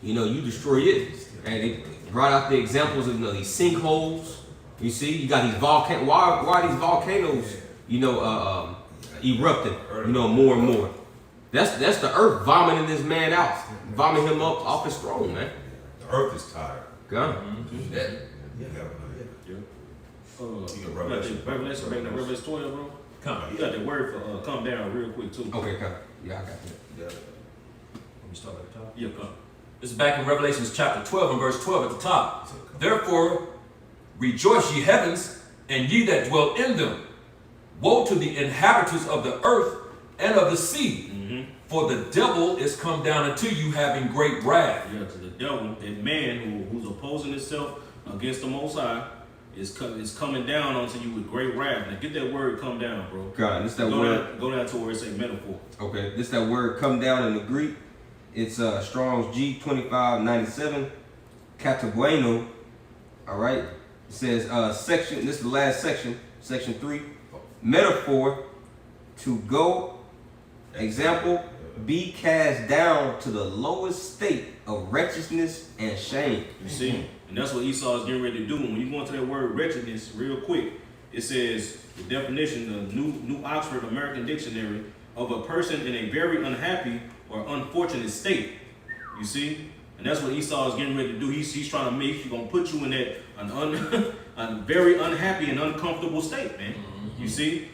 you know, you destroy it. And they brought out the examples of, you know, these sinkholes. You see, you got these volcanoes. Why are these volcanoes, you know, erupting, you know, more and more? That's the earth vomiting this man out, vomiting him up off his throne, man. The earth is tired. God. Revelation, Revelation 12, bro. You got the word for come down real quick too. Okay, come. Yeah, I got that. Yeah. Let me start at the top. Yeah, come. This is back in Revelation chapter 12 and verse 12 at the top. Therefore, rejoice ye heavens, and ye that dwell in them. Woe to the inhabitants of the earth and of the sea, for the devil is come down unto you having great wrath. Yeah, to the devil, that man who's opposing himself against the Most High is coming down onto you with great wrath. Now get that word "come down," bro. God, this that Go word. down, go down to where it's a metaphor. Okay, this that word "come down" in the Greek. It's Strong's G2597, katabueno. All right, it says section. This is the last section, section 3. Metaphor, to go. Example, be cast down to the lowest state of wretchedness and shame. You see, and that's what Esau is getting ready to do. When you go into that word wretchedness, real quick, it says the definition, the New Oxford American Dictionary, of a person in a very unhappy or unfortunate state. You see, and that's what Esau is getting ready to do. He's trying to make you, gonna put you in that a very unhappy and uncomfortable state, man. You see.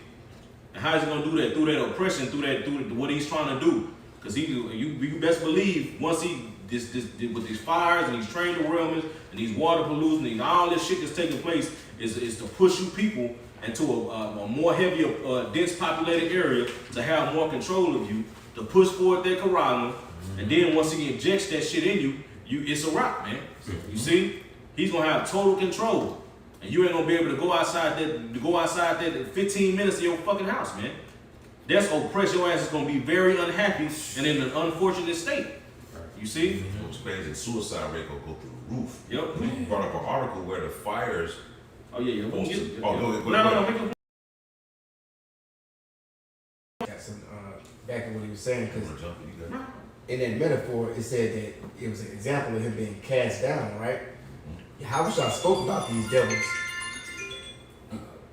And how is he gonna do that? Through that oppression, through what he's trying to do. Because you best believe once this with these fires and these train derailments and these water pollution and all this shit that's taking place is to push you people into a more heavier, dense populated area to have more control of you, to push forward their Quran, and then once he injects that shit in you it's a wrap, man. You see, he's gonna have total control. And you ain't gonna be able to go outside that 15 minutes of your fucking house, man. That's oppressed. Your ass is gonna be very unhappy and in an unfortunate state. You see? What's crazy, suicide rate gonna go through the roof. Yep. You brought up an article where the fires. Oh yeah. We'll get it. Oh, go ahead. No. Make it. Got some back in what he was saying, because You jump, you got it. in that metaphor, it said that it was an example of him being cast down, right? Yahushua spoke about these devils.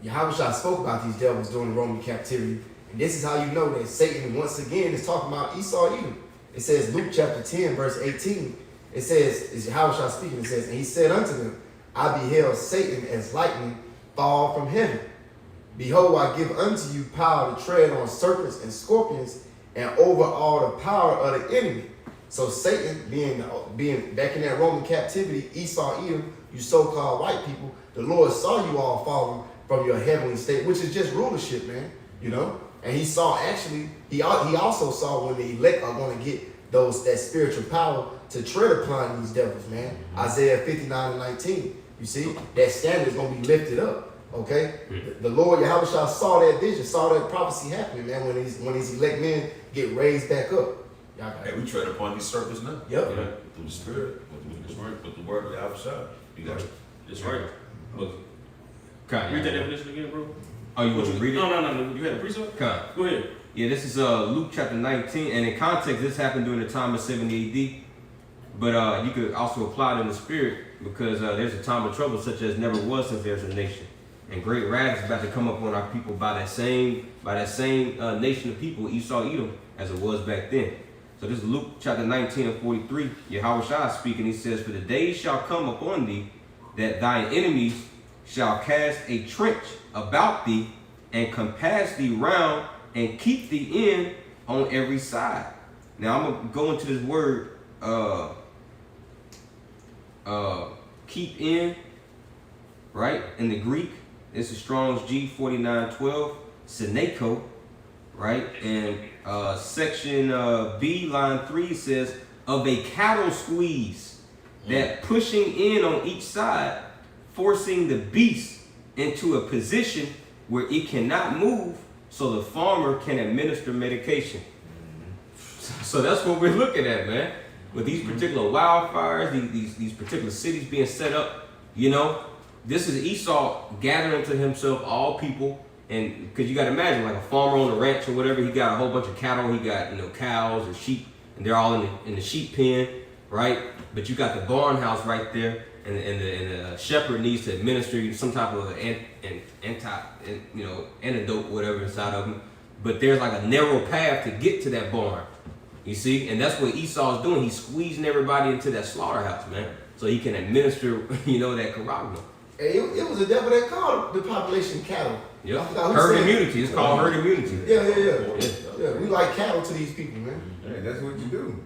Yahushua spoke about these devils during the Roman captivity. And this is how you know that Satan, once again, is talking about Esau Edom. It says, Luke chapter 10, verse 18. It says, is Yahushua speaking, it says, and he said unto them, I beheld Satan as lightning fall from heaven. Behold, I give unto you power to tread on serpents and scorpions and over all the power of the enemy. So Satan, being back in that Roman captivity, Esau Edom, you so-called white people, the Lord saw you all falling from your heavenly state, which is just rulership, man. You know, and he saw actually, he also saw when the elect are going to get that spiritual power to tread upon these devils, man. Isaiah 59:19. You see, that standard is going to be lifted up. Okay, the Lord Yahushua saw that vision, saw that prophecy happening, man. When these elect men get raised back up. Y'all got Hey, we tread upon these serpents now. Yep. Yeah, through the spirit, with the word of the outside. You got it. That's right. But God, read that definition again, bro. Oh, you want to read it? No. You had a precept? God. Go ahead. Yeah, this is Luke chapter 19, and in context, this happened during the time of 70 AD. But you could also apply it in the spirit, because there's a time of trouble such as never was since there's a nation, and great wrath is about to come upon our people by that same nation of people, Esau Edom, as it was back then. So this is Luke chapter 19 and 43. Yahushua speaking. He says, "For the days shall come upon thee that thine enemies shall cast a trench about thee and compass thee round and keep thee in on every side." Now I'm gonna go into this word keep in, right? In the Greek, this is Strong's G4912, Seneko, right? And section B, line 3 says, of a cattle squeeze, that pushing in on each side, forcing the beast into a position where it cannot move so the farmer can administer medication. So that's what we're looking at, man. With these particular wildfires, these particular cities being set up, you know, this is Esau gathering to himself all people. And because you got to imagine, like a farmer on a ranch or whatever, he got a whole bunch of cattle, he got, you know, cows and sheep, and they're all in the sheep pen, right? But you got the barn house right there, and the shepherd needs to administer some type of antidote, whatever inside of him. But there's like a narrow path to get to that barn, you see? And that's what Esau's doing. He's squeezing everybody into that slaughterhouse, man, so he can administer, you know, that karagma. Hey, it was a devil that called the population cattle. Yep. I forgot who Herd said it. immunity. It's called herd immunity. Yeah, we like cattle to these people, man. Hey, that's what you do.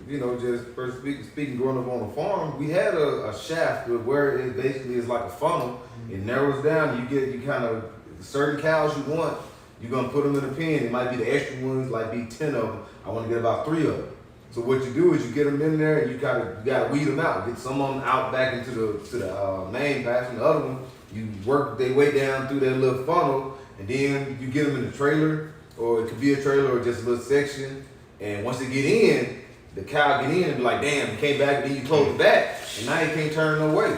You know, just first speaking, growing up on a farm, we had a shaft where it basically is like a funnel. It narrows down. You kind of certain cows you want. You're gonna put them in a pen. It might be the extra ones, like be 10 of them. I want to get about 3 of them. So what you do is you get them in there and you gotta weed them out. Get some of them out back into the main patch, and the other one you work their way down through that little funnel, and then you get them in the trailer, or it could be a trailer or just a little section. And once they get in, the cow get in and be like, damn, you came back, and then you close the back, and now you can't turn no way.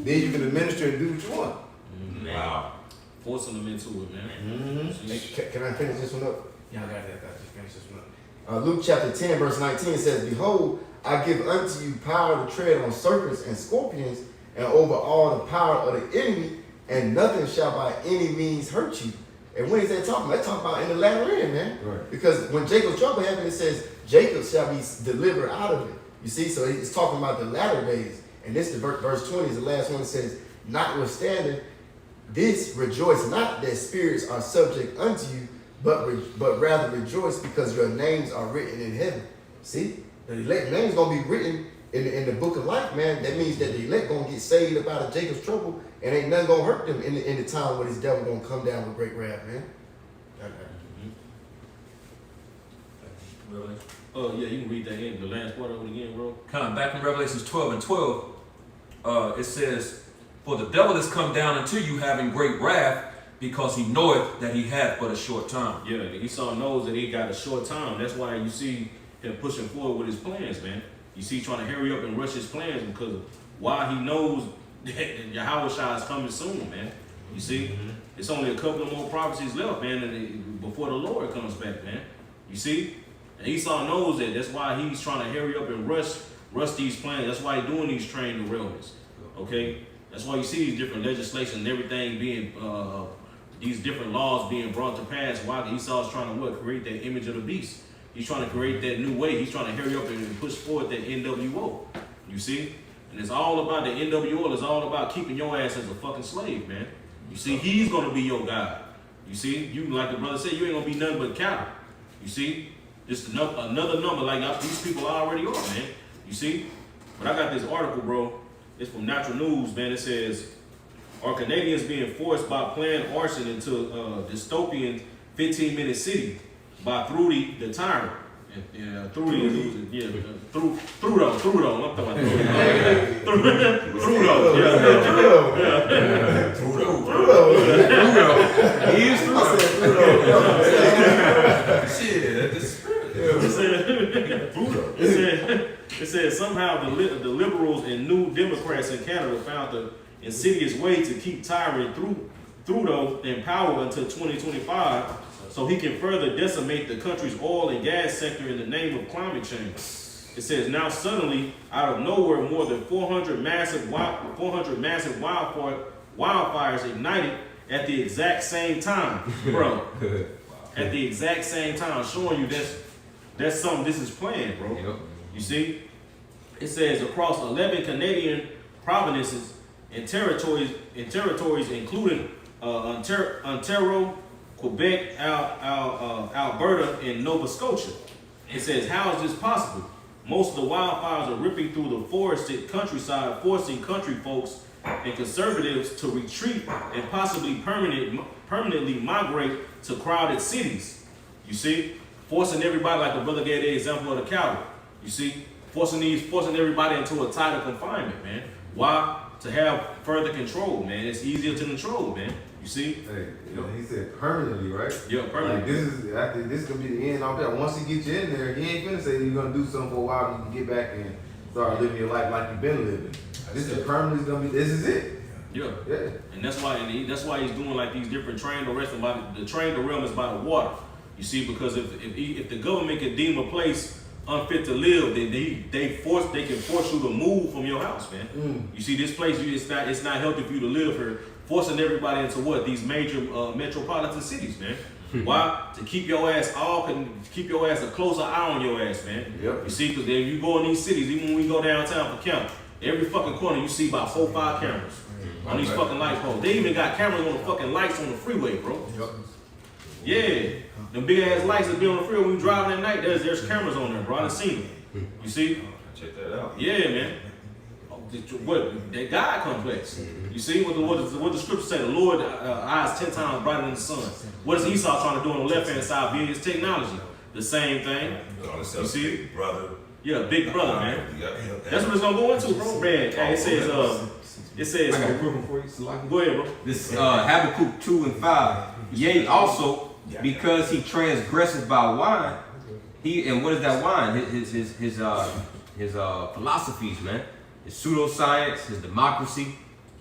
Then you can administer and do what you want. Wow. Forcing them into it, man. Mm-hmm. Hey, can I finish this one up? Yeah, I got that. Finish this one up. Luke chapter 10, verse 19 says, Behold, I give unto you power to tread on serpents and scorpions, and over all the power of the enemy, and nothing shall by any means hurt you. And when is that talking about? That's talking about in the latter end, man. Right. Because when Jacob's trouble happened, it says, Jacob shall be delivered out of it. You see, so it's talking about the latter days. And this, verse 20 is the last one. It says, Notwithstanding, this rejoice not that spirits are subject unto you, but rather rejoice because your names are written in heaven. See, the elect names gonna be written in the book of life, man. That means that the elect gonna get saved up out of Jacob's trouble, and ain't nothing gonna hurt them in the time where this devil gonna come down with great wrath, man. Revelation. Oh yeah, you can read that in the last part of it again, bro. Kind of back in Revelations 12 and 12, it says, For the devil is come down unto you having great wrath, because he knoweth that he hath but a short time. Yeah, Esau knows that he got a short time. That's why you see him pushing forward with his plans, man. You see, trying to hurry up and rush his plans because of why he knows that Yahweh Shai is coming soon, man. You see, it's only a couple of more prophecies left, man, before the Lord comes back, man. You see, and Esau knows that. That's why he's trying to hurry up and rush these plans. That's why he's doing these train derailments. Okay, that's why you see these different legislation and everything being, these different laws being brought to pass. Why Esau's trying to create that image of the beast. He's trying to create that new way. He's trying to hurry up and push forward that NWO. You see? And it's all about the NWO. It's all about keeping your ass as a fucking slave, man. You see? He's going to be your God. You see? You, like the brother said, you ain't going to be nothing but cattle. You see? Just another number like these people already are, man. You see? But I got this article, bro. It's from Natural News, man. It says, are Canadians being forced by planned arson into dystopian 15-minute city by Trudeau the tyrant? Yeah, Trudeau. Yeah, Trudeau. I'm talking about Trudeau. He is Shit, this It said somehow the liberals and New Democrats in Canada found the insidious way to keep tyrant Trudeau in power until 2025, so he can further decimate the country's oil and gas sector in the name of climate change. It says now suddenly, out of nowhere, more than 400 massive wildfires ignited at the exact same time, bro. At the exact same time, showing you that's something this is planned, bro. Yep. You see, it says across 11 Canadian provinces and territories including Ontario, Quebec, Alberta, and Nova Scotia. It says, how is this possible? Most of the wildfires are ripping through the forested countryside, forcing country folks and conservatives to retreat and possibly permanently migrate to crowded cities. You see, forcing everybody, like the brother gave the example of the cattle. You see, forcing everybody into a tighter confinement, man. Why? To have further control, man. It's easier to control, man. You see? Hey, he said permanently, right? Yeah, permanently. Like this is gonna be the end out there. Once he gets you in there, he ain't gonna say you're gonna do something for a while. You can get back and start living your life like you've been living. This is permanently gonna be. This is it. Yeah. Yeah. And that's why he's doing like these different train derailments. The train derailments by the water. You see, because if the government can deem a place unfit to live, then they can force you to move from your house, man. You see, this place it's not healthy for you to live here, forcing everybody into what? These major metropolitan cities, man. Why? To keep your ass a closer eye on your ass, man. Yep. You see, because if you go in these cities, even when we go downtown for camp, every fucking corner you see about 4 or 5 cameras. On these fucking light poles. They even got cameras on the fucking lights on the freeway, bro. Yeah. Them big ass lights that be on the freeway when we driving at night, there's cameras on there, bro. I done seen them. You see? Check that out. Yeah, man. What that God complex. You see what the scripture say? The Lord eyes 10 times brighter than the sun. What is Esau trying to do on the left hand side via his technology? The same thing. You see? Big brother. Yeah, big brother, man. Yeah. That's what it's gonna go into, bro. Man, hey, it says. I got a quick one for you, Salaki. Go ahead, bro. This Habakkuk 2 and 5. Yea, also because he transgresses by wine. And what is that wine? His philosophies, man. His pseudoscience, his democracy,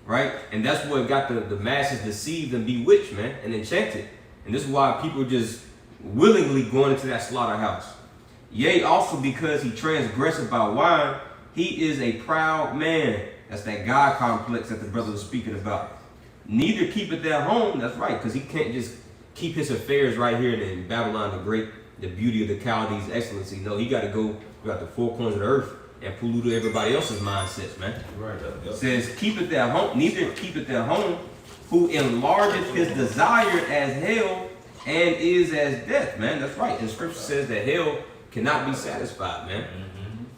right? And that's what got the masses deceived and bewitched, man, and enchanted. And this is why people just willingly going into that slaughterhouse. Yea, also because he transgressed by wine, he is a proud man. That's that God complex that the brother was speaking about. Neither keepeth at home, that's right, because he can't just keep his affairs right here in Babylon the Great, the beauty of the Chaldees' excellency. No, he got to go throughout the four corners of the earth and pollute everybody else's mindsets, man. Right. It says, keepeth at home, neither keepeth at home, who enlargeth his desire as hell and is as death, man. That's right. The scripture says that hell cannot be satisfied, man.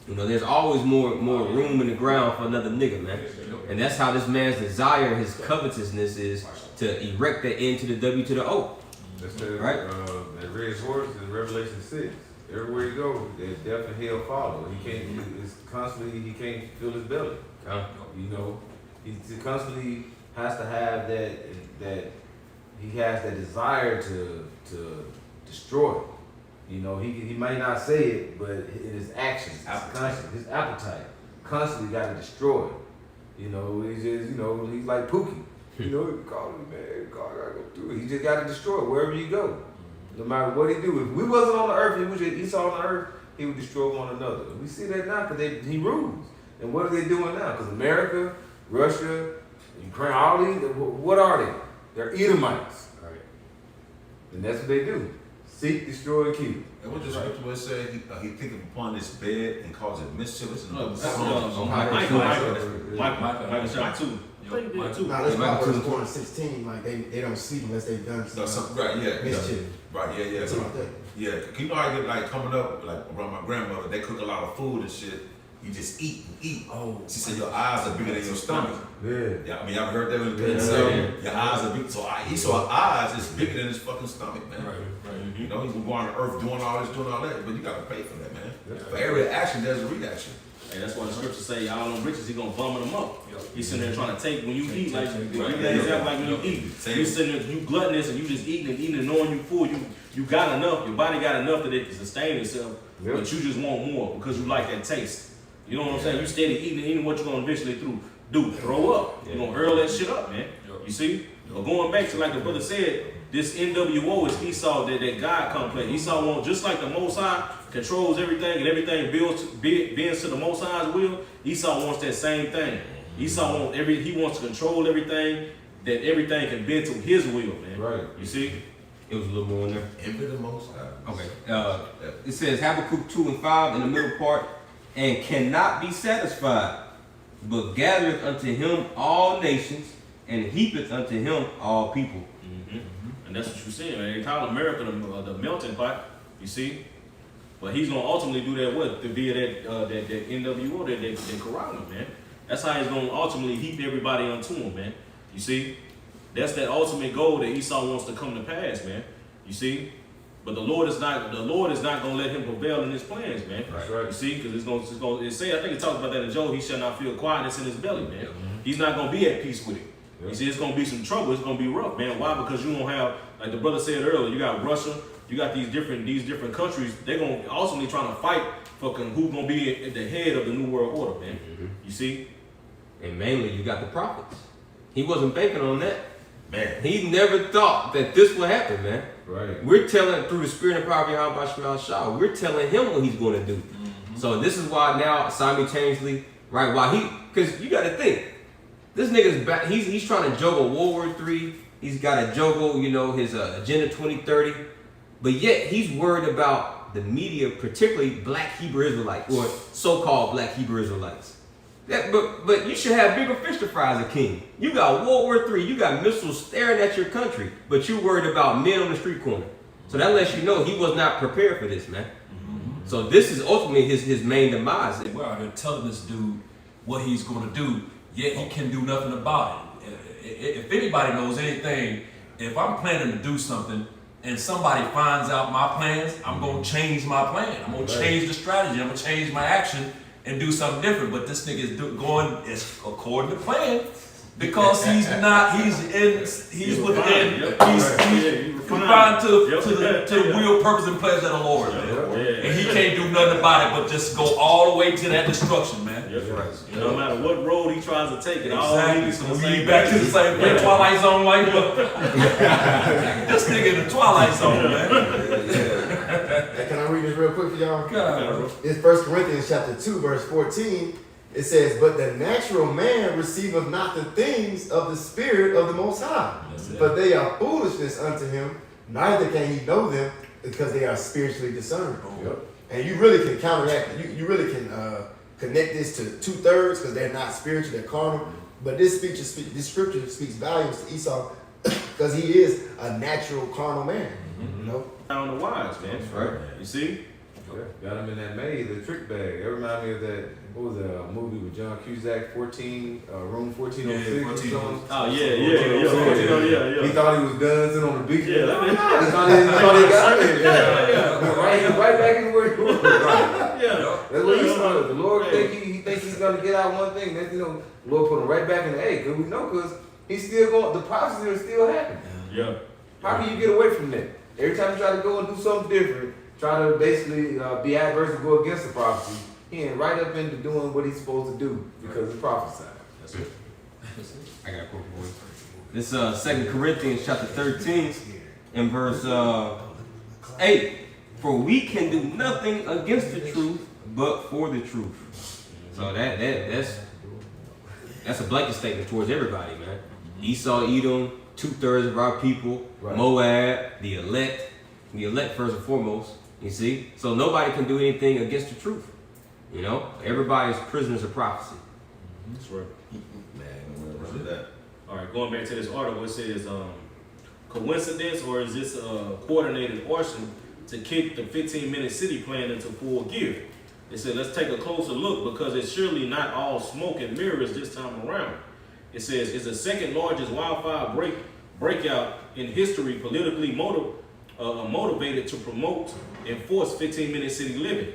You know, there's always more room in the ground for another nigga, man. And that's how this man's desire, his covetousness is to erect the N to the W to the O. That's the, Right. that red horse in Revelation 6. Everywhere you go, there's death and hell follow. He can't, it's constantly, he can't feel his belly. You know, he constantly has to have that he has that desire to destroy. You know, he might not say it, but in his actions, his appetite, constantly got to destroy. You know, he's just, you know, he's like Pookie. You know, he called him, man, God, I gotta go through it. He just got to destroy it wherever you go. No matter what he do. If we wasn't on the earth, if we was Esau on the earth, he would destroy one another. We see that now because he rules. And what are they doing now? Because America, Russia, Ukraine, all these, what are they? They're Edomites. Right. And that's what they do. Seek, destroy, and kill. And what the scripture was saying, he thinketh upon this bed and causes mischievous and Michael shot too. Mike too. Nah, that's why verse 4 and 16, like they don't sleep unless they've done something. Right, yeah. Mischief. Right, yeah. Something like that. Yeah, you know how I get like coming up, like around my grandmother, they cook a lot of food and shit. You just eat and eat. Oh. She said your eyes are bigger than your stomach. Yeah. I mean, y'all heard that when the parents say your eyes are big. So he saw her eyes is bigger than his fucking stomach, man. Right. You know, you can go on the earth doing all this, doing all that, but you gotta pay for that, man. For every action, there's a reaction. Hey, that's why the scripture say y'all on riches, he gonna vomit them up. He's sitting there trying to take when you eat, like when you eat. You sitting there, you gluttonous and you just eating and knowing you full, you got enough, your body got enough that it can sustain itself, but you just want more because you like that taste. You know what I'm saying? You steady eating what you're gonna eventually do, throw up. You're gonna hurl that shit up, man. You see? But going back to like the brother said, this NWO is Esau, that God complex. Esau wants, just like the Most High controls everything and everything bends to the Most High's will, Esau wants that same thing. Esau wants he wants to control everything, that everything can bend to his will, man. Right. You see? It was a little more in there. Envy the Most High. Okay. It says Habakkuk 2 and 5 in the middle part, and cannot be satisfied, but gathereth unto him all nations, and heapeth unto him all people. And that's what you're saying, man. They call America the melting pot, you see? But he's gonna ultimately do that via that NWO, that Corona, man. That's how he's gonna ultimately heap everybody onto him, man. You see? That's that ultimate goal that Esau wants to come to pass, man. You see? But the Lord is not gonna let him prevail in his plans, man. That's right. You see? Because it say, I think it talks about that in Job, he shall not feel quietness in his belly, man. He's not gonna be at peace with it. You see, it's gonna be some trouble. It's gonna be rough, man. Why? Because you don't have, like the brother said earlier, you got Russia, you got these different countries. They're gonna ultimately trying to fight for who's gonna be at the head of the new world order, man. You see? And mainly, you got the prophets. He wasn't banking on that. Man. He never thought that this would happen, man. Right. We're telling, through the spirit and power of Yahweh Shema Shah, we're telling him what he's going to do. So this is why now, simultaneously, right, because you got to think, this nigga's back, he's trying to juggle World War III, he's got to juggle, his Agenda 2030, but yet he's worried about the media, particularly black Hebrew Israelites, or so-called black Hebrew Israelites. But you should have bigger fish to fry as a king. You got World War III, you got missiles staring at your country, but you worried about men on the street corner. So that lets you know he was not prepared for this, man. So this is ultimately his main demise. We're out here telling this dude what he's going to do, yet he can do nothing about it. If anybody knows anything, if I'm planning to do something and somebody finds out my plans, I'm going to change my plan. I'm going to change the strategy. I'm going to change my action and do something different. But this nigga is going according to plan because he's within, he's confined to the will, purpose, and pleasure of the Lord, man. And he can't do nothing about it but just go all the way to that destruction, man. No matter what road he tries to take, it all leads to the We same back to the same place, Twilight Zone like this nigga in the Twilight Zone, man. Hey, can I read this real quick for y'all? God. It's 1 Corinthians chapter 2, verse 14. It says, but the natural man receiveth not the things of the Spirit of the Most High, but they are foolishness unto him, neither can he know them, because they are spiritually discerned. And you really can counteract, you really can connect this to 2/3, because they're not spiritual, they're carnal. But this scripture speaks volumes to Esau, because he is a natural carnal man. You know? Down the wise, man. That's right. You see? Got him in that maze, the trick bag. It reminded me of that, what was that movie with John Cusack, Room 1406? Oh, yeah. He thought he was done sitting on the beach. Yeah, He thought he got it. Yeah. Right back in where he was. Yeah. That's what he started. The Lord he thinks he's gonna get out one thing. Then the Lord put him right back in the egg. Cause we know, cause he's still going. The prophecy is still happening. Yeah. How can you get away from that? Every time you try to go and do something different, try to basically be adverse and go against the prophecy, he ain't right up into doing what he's supposed to do because it's prophesied. That's it. I got a quote for you. This 2 Corinthians chapter 13 and verse 8. For we can do nothing against the truth, but for the truth. So that's a blanket statement towards everybody, man. Esau, Edom, 2/3 of our people, Moab, the elect first and foremost. You see, so nobody can do anything against the truth. You know, everybody's prisoners of prophecy. That's right. Man, that. All right, going back to this article, it says, coincidence or is this a coordinated arson to kick the 15-minute city plan into full gear? It said, let's take a closer look because it's surely not all smoke and mirrors this time around. It says, it's the second largest wildfire breakout in history, politically motivated to promote and force 15-minute city living.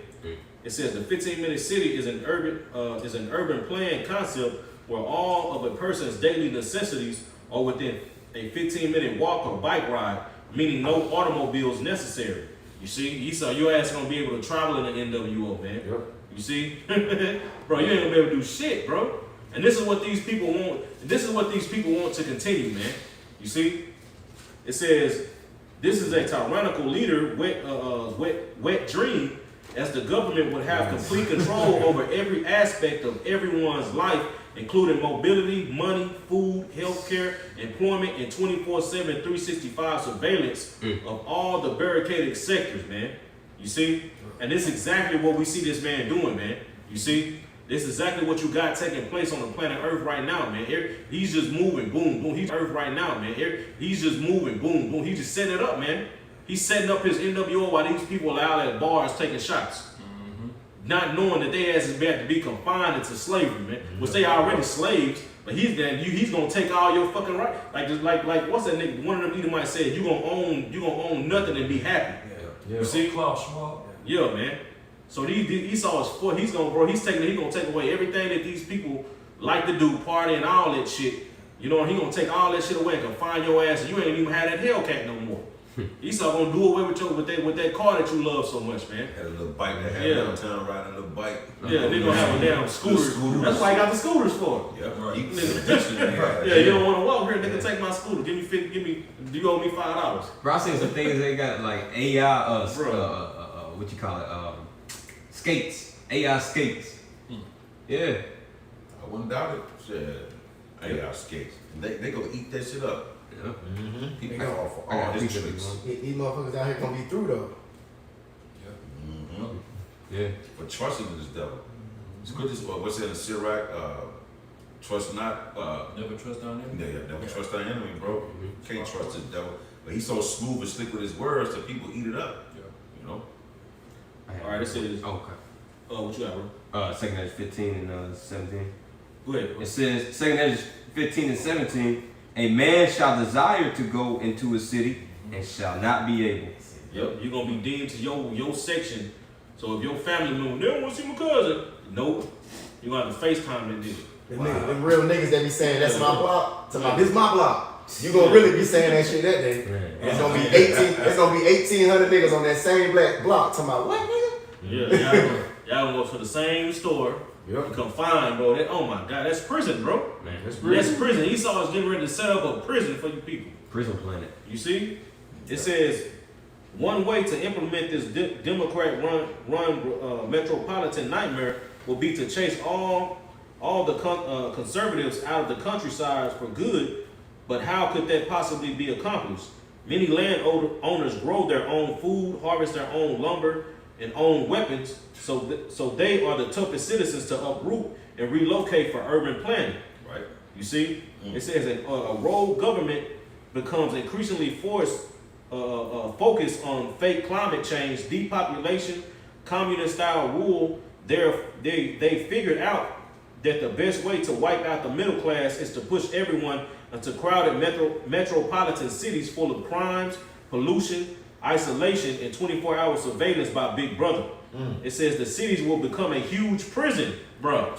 It says the 15-minute city is an urban plan concept where all of a person's daily necessities are within a 15-minute walk or bike ride, meaning no automobiles necessary. You see, Esau, your ass gonna be able to travel in the NWO, man. Yep. You see, bro, you ain't gonna be able to do shit, bro. And this is what these people want. This is what these people want to continue, man. You see, it says this is a tyrannical leader, wet dream, as the government would have complete control over every aspect of everyone's life, including mobility, money, food, healthcare, employment, and 24/7, 365 surveillance of all the barricaded sectors, man. You see? And this is exactly what we see this man doing, man. You see? This is exactly what you got taking place on the planet Earth right now, man. He's just moving, boom, boom. He's Earth right now, man. He's just moving, boom, boom. He's just setting it up, man. He's setting up his NWO while these people are out at bars taking shots. Not knowing that they asses about to be confined into slavery, man. Which they already slaves, but he's gonna take all your fucking right. Like what's that nigga? One of them Edomites said, you gonna own nothing and be happy. Yeah. You see? Klaus Schwab. Yeah, man. So Esau is for he's gonna take away everything that these people like to do, party and all that shit. You know, he gonna take all that shit away and confine your ass, and you ain't even have that Hellcat no more. Esau gonna do away with that car that you love so much, man. Had a little bike that had downtown riding a little bike. Yeah, they gonna have a damn scooter. That's why he got the scooters for. Yep. Right. Yeah, you don't want to walk here, nigga. Take my scooter. Do you owe me $5? Bro, I seen some things they got like AI, what you call it, skates, AI skates. Yeah. I wouldn't doubt it. Shit. AI skates. They gonna eat that shit up. Yeah. People They fall for I got all his pictures tricks. of one. These motherfuckers out here gonna be through though. Mm-hmm. Yeah. For trusting this devil. What's in the Sirach? Trust not. Never trust our enemy. Never trust our enemy, bro. Can't trust the devil. But he's so smooth and slick with his words that people eat it up. Yeah. You know. All right, it says, Okay. what you got, bro? 2 Ezra 15 and 17. Go ahead, bro. It says, 2 Ezra 15 and 17, a man shall desire to go into a city and shall not be able. Yep, you're gonna be deemed to your section. So if your family member, they don't want to see my cousin, nope. You're gonna have to FaceTime that nigga. Them real niggas that be saying that's my block, to my this my block. You gonna really be saying that shit that day. And it's gonna be 1,800 niggas on that same black block. To my what, nigga? Yeah, y'all gonna go to the same store. You come find, bro. Oh my God, that's prison, bro. Man, That's prison. Esau is getting ready to set up a prison for you people. prison planet. You see, it says one way to implement this Democrat-run metropolitan nightmare will be to chase all the conservatives out of the countryside for good. But how could that possibly be accomplished? Many landowners grow their own food, harvest their own lumber, and own weapons, so they are the toughest citizens to uproot and relocate for urban planning. Right. You see, it says a rogue government becomes increasingly focused on fake climate change, depopulation, communist-style rule. They figured out that the best way to wipe out the middle class is to push everyone into crowded metropolitan cities full of crimes, pollution, isolation, and 24-hour surveillance by Big Brother. It says the cities will become a huge prison, bro.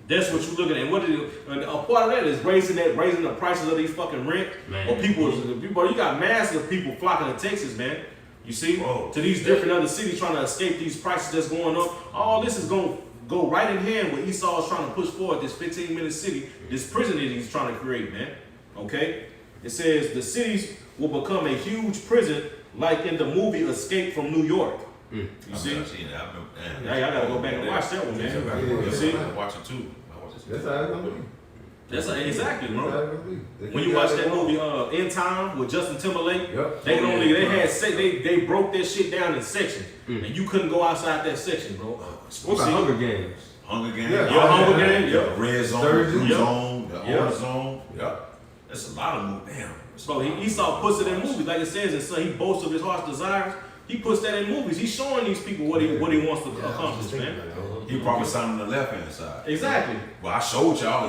That's what you're looking at. And what a part of that is raising the prices of these fucking rent. Man. Or people, you got massive people flocking to Texas, man. You see, Whoa. to these different other cities trying to escape these prices that's going up. All this is going to go right in hand with Esau is trying to push forward this 15-minute city, this prison that he's trying to create, man. Okay? It says the cities will become a huge prison like in the movie Escape from New York. You see? Hey, I gotta go back and watch that one, man. You see? I watch it too. That's how it's gonna be. That's exactly, That's how bro. it's gonna be. When you watch that movie In Time with Justin Timberlake, Yep. they broke that shit down in sections, and you couldn't go outside that section, bro. What about Hunger Games? Hunger Games. Yeah. Your Hunger Games, The yeah. red zone, Surgeon. the blue Yep. zone, the Yep. orange zone. Yep. That's a lot of movies. Damn. Bro, Esau puts it in movies, like it says, and so he boasts of his heart's desires. He puts that in movies. He's showing these people what he wants to accomplish, man. He probably signed on the left hand side. Exactly. Well, I showed y'all,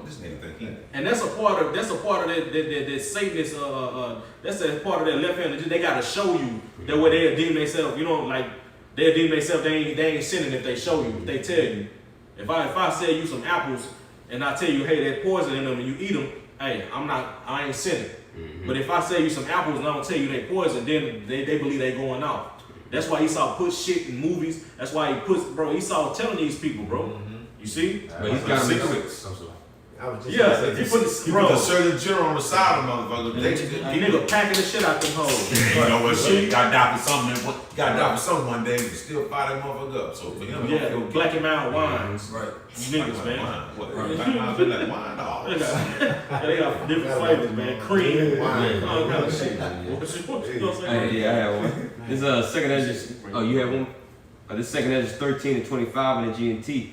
this nigga think he. And that's a part of that Satanist that's a part of that left hand. They gotta show you that way they'll deem themselves, like they'll deem themselves they ain't sinning if they show you, if they tell you. If I sell you some apples and I tell you, hey, there's poison in them and you eat them, hey, I ain't sinning. But if I sell you some apples and I don't tell you they poison, then they believe they going off. That's why Esau puts shit in movies. That's why Esau telling these people, bro. You see? But he's got secrets. I was just Yeah, gonna say, he put He put the Surgeon General on the side of the motherfucker. He nigga packing the shit out them hoes. You know what shit? You got die for something. Got die for something one day. You still fire that motherfucker up. So for him, Yeah, Black and Mild wines. Right. You niggas, man. What? Black Miles been like wine? No. They got different flavors, man. Cream, Wine. all kind of shit. You know what I'm saying? Hey, yeah, I have one. This is 2 Ezra. Oh, you have one? This 2 Ezra 13 and 25 in the GNT.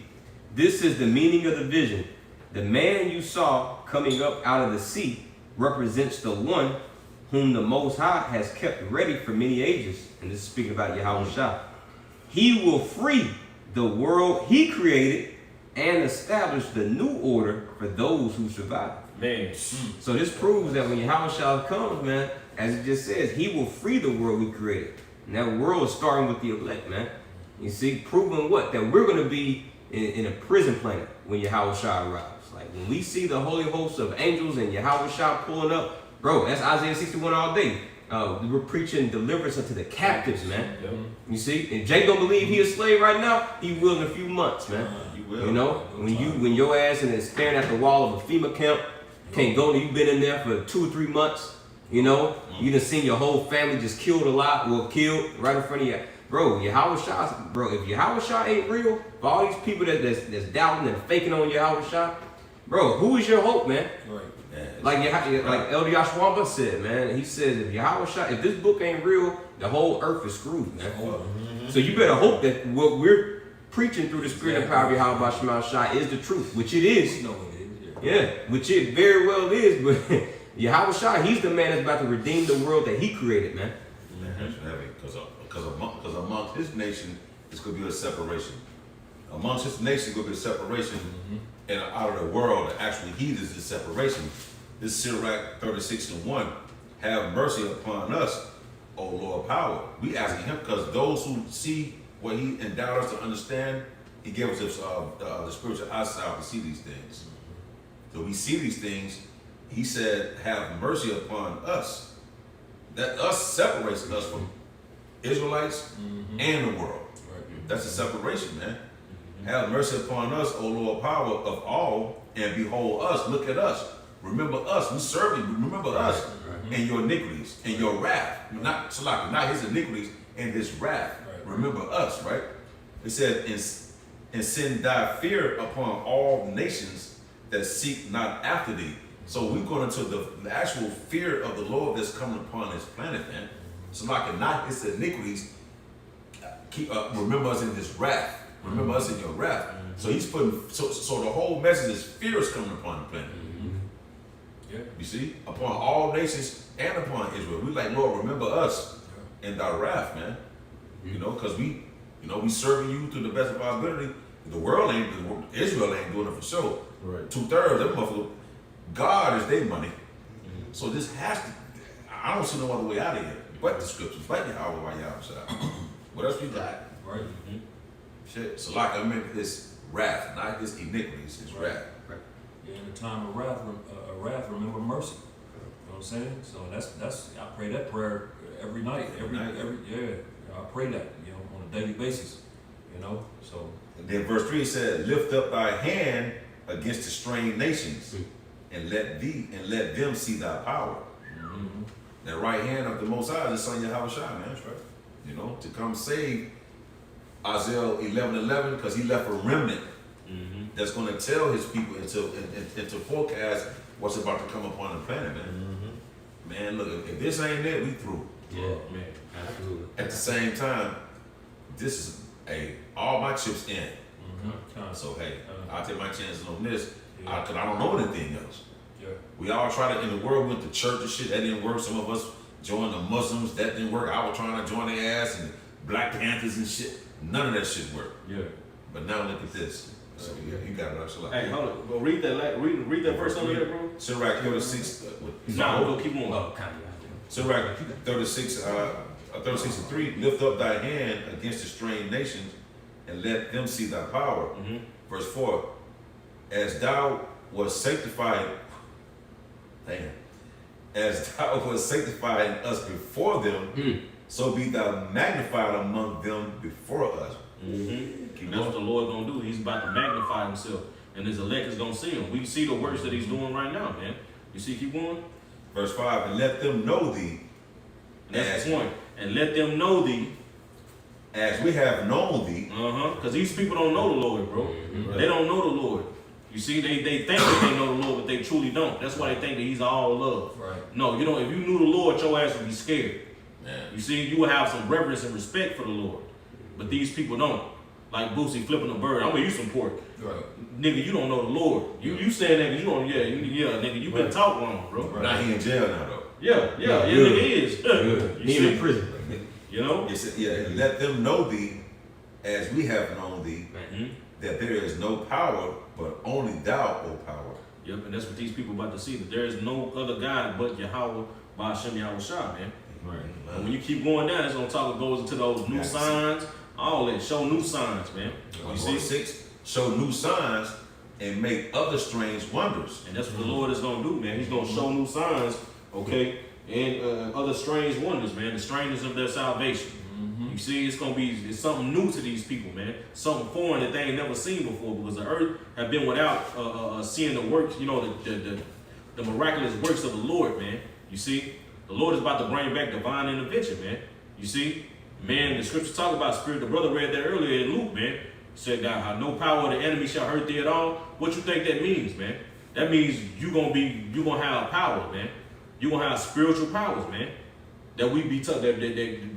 This is the meaning of the vision. The man you saw coming up out of the sea represents the one whom the Most High has kept ready for many ages. And this is speaking about Yahweh Shah. He will free the world he created and establish the new order for those who survive. Man, So this proves that when Yahweh Shah comes, man, as it just says, he will free the world we created. And that world is starting with the elect, man. You see, proving what? That we're going to be in a prison planet when Yahweh Shah arrives. Like when we see the holy host of angels and Yahweh Shah pulling up, bro, that's Isaiah 61 all day. We're preaching deliverance unto the captives, man. You see, and Jake don't believe he a slave right now. He will in a few months, man. He will. You know, when your ass is staring at the wall of a FEMA camp, can't go. You've been in there for 2 or 3 months. You know, you done seen your whole family just killed killed right in front of you. Bro, Yahweh Shah, bro, if Yahweh Shah ain't real, for all these people that's doubting and faking on Yahweh Shah, bro, who is your hope, man? Right. Like Elder Yashwamba said, man, he says if Yahweh Shah, if this book ain't real, the whole earth is screwed, man. So you better hope that what we're preaching through the spirit and power of Yahweh Shema Shai is the truth, which it is. You know what it is. Yeah, which it very well is, but Yahweh Shai, he's the man that's about to redeem the world that he created, man. Because amongst his nation, it's going to be a separation. Amongst his nation, going to be a separation, and out of the world, the actual heathens is separation. This Sirach 36:1, have mercy upon us, O Lord power. We asking him because those who see what he endowed us to understand, he gave us the spiritual eyesight to see these things. So we see these things. He said, have mercy upon us. That us separates us from Israelites and the world. Right. That's a separation, man. Have mercy upon us, O Lord power of all, and behold us, look at us. Remember us, we serve you. Remember us and your iniquities and your wrath. Not his iniquities and his wrath. Right. Remember us, right? It said, and send thy fear upon all nations that seek not after thee. So we're going into the actual fear of the Lord that's coming upon this planet, man. So not his iniquities. Remember us in his wrath. Remember us in your wrath. So he's putting, so the whole message is fear is coming upon the planet. Yeah. You see? Upon all nations and upon Israel. We like, Lord, remember us in thy wrath, man. You know, because we serving you to the best of our ability. Israel ain't doing it for sure. Right. 2/3 of them motherfuckers, God is their money. So this has to, I don't see no other way out of here. But the scriptures, but Yahweh by Yahweh. What else we got? Right. Shit. So I meant his wrath, not his iniquities, his wrath. Yeah, in the time of wrath, remember mercy. You know what I'm saying? So that's I pray that prayer every night. Every I pray that, on a daily basis. So And then verse 3 said, lift up thy hand against the strange nations, and let them see thy power. That right hand of the Most High is Son Yahweh Shai, man. That's right. To come save Isaiah 11:11, because he left a remnant that's going to tell his people and to forecast what's about to come upon the planet, man. Man, look, if this ain't it, we through. Yeah, man, absolutely. At the same time, this is all my chips in. So hey, I'll take my chances on this, because I don't know anything else. yeah. We all tried to, in the world, went to church and shit, that didn't work. Some of us joined the Muslims, that didn't work. I was trying to join their ass, and Black Panthers and shit. None of that shit worked. Yeah. But now look at this. So yeah, you got it, actually. Hey, hold on. Go read that verse on there, bro. Sirach 36. No, we'll keep on. Oh, kind of. Sirach 36:3. Lift up thy hand against the strange nations, and let them see thy power. Verse 4. As thou was sanctified, as thou was sanctified in us before them, so be thou magnified among them before us. That's what the Lord gonna do. He's about to magnify himself, and his elect is gonna see him. We see the works that he's doing right now, man. You see, keep going. Verse 5. And let them know thee. That's the point. And let them know thee. As we have known thee. Because these people don't know the Lord, bro. They don't know the Lord. You see, they think that they know the Lord, but they truly don't. That's why they think that he's all love. Right. No, you don't. If you knew the Lord, your ass would be scared. Man. You see, you would have some reverence and respect for the Lord. But these people don't. Like Boosie flipping a bird. I'm gonna use some pork. Right. Nigga, you don't know the Lord. You saying that 'cause you don't, nigga, you been taught wrong, bro. Right. Now he in jail now though. Yeah, nigga is. He You in see? prison. You know? It said, and let them know thee as we have known thee, that there is no power but only thou, O power. Yep, and that's what these people about to see, that there is no other God but Yahweh, by Hashem Yahweh Shai, man. Right. And when you keep going down, it's gonna goes into those new signs, all that. Show new signs, man. You see? 6, show new signs and make other strange wonders. And that's what the Lord is gonna do, man. He's gonna show new signs, okay, and other strange wonders, man. The strangeness of their salvation. You see, it's something new to these people, man. Something foreign that they ain't never seen before, because the earth have been without seeing the works, the miraculous works of the Lord, man. You see, the Lord is about to bring back divine intervention, man. You see, man, the scriptures talk about spirit. The brother read that earlier in Luke, man. Said that how no power of the enemy shall hurt thee at all. What you think that means, man? That means you gonna have power, man. You gonna have spiritual powers, man. That we be that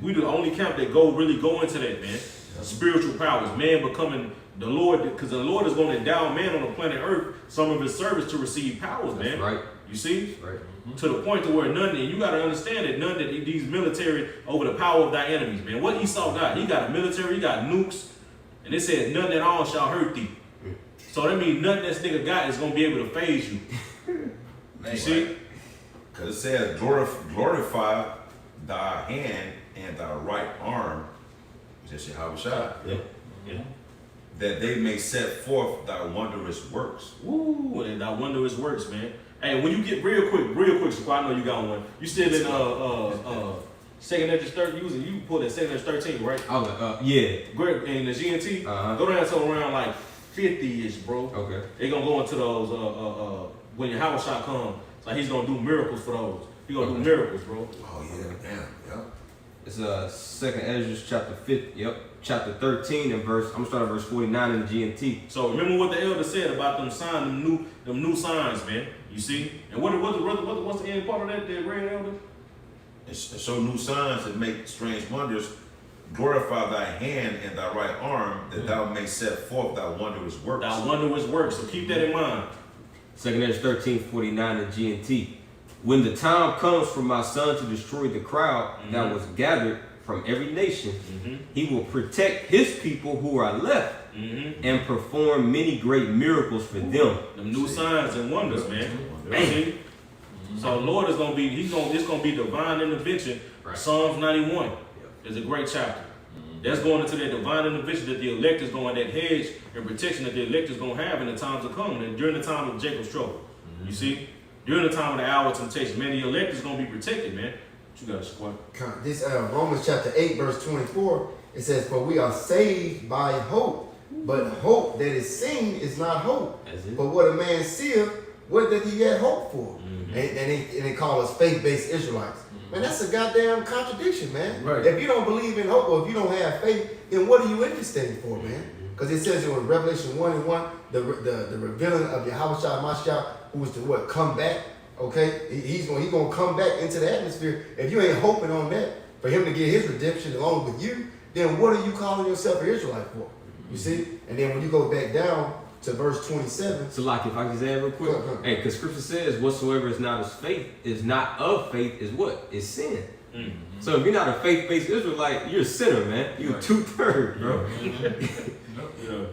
we the only camp that really go into that, man. spiritual powers, man becoming the Lord, because the Lord is going to endow man on the planet Earth, some of his servants to receive powers, man. That's right. You see? Right. To the point to where none, and you got to understand that none of these military over the power of thy enemies, man. What Esau got? He got a military, he got nukes, and it said none at all shall hurt thee. So that means nothing this nigga got is going to be able to phase you. You see? Because it says, glorify thy hand and thy right arm, which is Yahweh Shai, Yeah. that they may set forth thy wondrous works. Woo, and thy wondrous works, man. Hey, when you get real quick, so I know you got one. You still in second Esdras 13, you pulled that second Esdras 13, right? I was like, yeah. Great, in the GNT, go down to around like 50-ish, bro. Okay. They gonna go into those when your house shot come, so he's gonna do miracles for those. He gonna do miracles, bro. Oh yeah, damn, yeah. It's second Esdras chapter 50. Yep. Chapter 13 and verse. I'm gonna start at verse 49 in the GNT. So remember what the elder said about them signs, them new signs, man. You see? And what's the end part of that red elder? And show new signs and make strange wonders. Glorify thy hand and thy right arm, that thou may set forth thy wondrous works. Thy wondrous works. So keep that in mind. Second Esdras 13:49 in GNT. When the time comes for my son to destroy the crowd that was gathered from every nation, he will protect his people who are left and perform many great miracles for them. Them new signs and wonders, man. See? So Lord is gonna be, it's gonna be divine intervention. Right. Psalms 91 is a great chapter. That's going into that divine intervention that the elect is going, that hedge and protection that the elect is gonna have in the times to come, and during the time of Jacob's trouble. You see? During the time of the hour of temptation, man, the elect is gonna be protected, man. What you got, Squad? This Romans chapter 8, verse 24, it says, "For we are saved by hope, but hope that is seen is not hope. That's it. But what a man seeth, what doth he yet hope for?" And they call us faith-based Israelites. Man, that's a goddamn contradiction, man. Right. If you don't believe in hope, or if you don't have faith, then what are you interested for, man? Because it says in Revelation 1:1, the revealing of Yahweh Shai Mashiach, who is to what? Come back. Okay? He's gonna come back into the atmosphere. If you ain't hoping on that, for him to get his redemption along with you, then what are you calling yourself an Israelite for? You see? And then when you go back down to verse 27. So like if I can say it real quick. Go ahead. Hey, because scripture says whatsoever is not of faith is not of faith is what? Is sin. So if you're not a faith-based Israelite, you're a sinner, man. You're 2/3, bro. Yeah.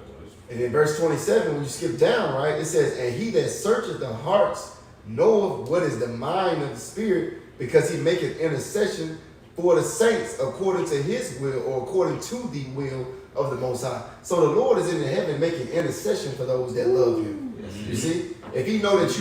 And in verse 27, when you skip down, right, it says, "And he that searcheth the hearts knoweth what is the mind of the Spirit, because he maketh intercession for the saints according to his will," or according to the will of the Most High. So the Lord is in heaven making intercession for those that love him. You see? If he know that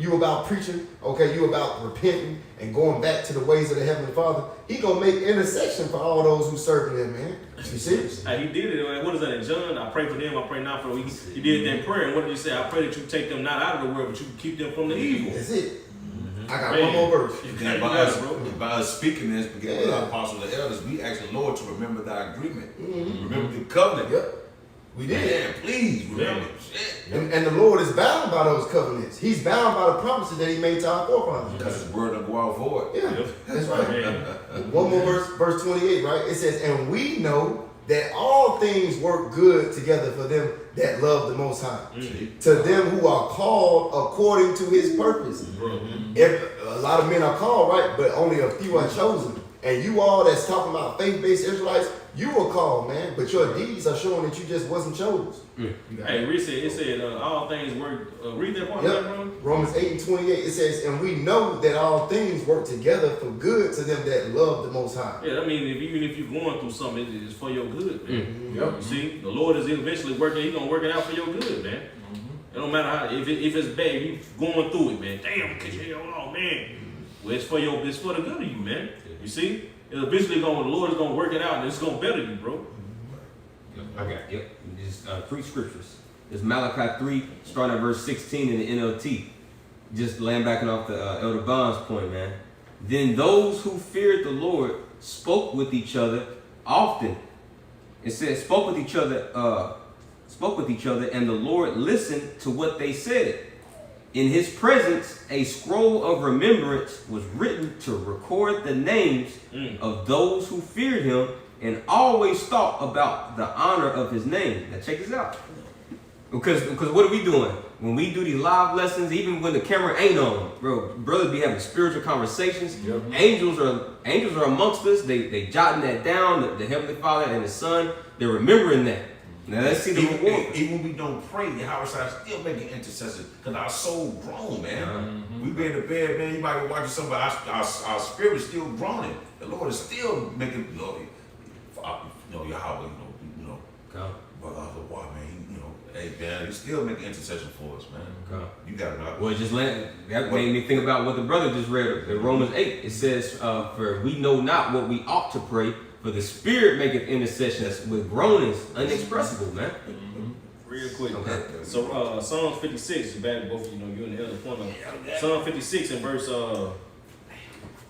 you about preaching, okay, you about repenting and going back to the ways of the Heavenly Father, he gonna make intercession for all those who serve him, man. You see? Hey, he did it. Like, what is that in John? I pray for them. I pray not for them. He did that prayer. And what did he say? I pray that you take them not out of the world, but you keep them from the evil. That's it. I got Man. one more verse. And by us speaking this, because with Yeah. our apostles and elders, we ask the Lord to remember thy agreement. Remember the covenant. Yep. We did. Man, please remember. Shit. And the Lord is bound by those covenants. He's bound by the promises that he made to our forefathers. Because his word don't go out void. Yeah, Yep. that's right. Man. One more verse, verse 28, right? It says, "And we know that all things work good together for them that love the Most High, to them who are called according to his purpose." A lot of men are called, right? But only a few are chosen. And you all that's talking about faith-based Israelites, you were called, man. But your deeds are showing that you just wasn't chosen. Hey, it said all things work. Read that part, Yep. bro. Romans 8:28, it says, "And we know that all things work together for good to them that love the Most High." Yeah, I mean, even if you're going through something, it's for your good, man. Yep. You see, the Lord is eventually working. He's gonna work it out for your good, man. It don't matter how if it's bad, you going through it, man. Damn, cause you oh man. Well, it's for the good of you, man. You see, the Lord is gonna work it out, and it's gonna better you, bro. I got it. Yep. Just 3 scriptures. It's Malachi 3, starting at verse 16 in the NLT. Just laying back off the Elder Bond's point, man. Then those who feared the Lord spoke with each other often. It says spoke with each other, and the Lord listened to what they said. In his presence, a scroll of remembrance was written to record the names of those who feared him and always thought about the honor of his name. Now check this out. Because what are we doing? When we do these live lessons, even when the camera ain't on, brothers be having spiritual conversations. Yep. Angels are amongst us. They jotting that down. The Heavenly Father and the Son, they're remembering that. Now let's see the reward. Even when we don't pray, Yahweh still making intercession because our soul grown, man. We be in the bed, man. You might be watching something, but our spirit is still groaning. The Lord is still making, Yahweh, but the water, man. Hey, man, he's still making intercession for us, man. Okay. You got it out. Well, that made me think about what the brother just read in Romans 8. It says, for we know not what we ought to pray, for the Spirit maketh intercessions with groanings unexpressible, man. Real quick. Okay. So Psalms 56, back both you know you and the other point of Psalm 56 and verse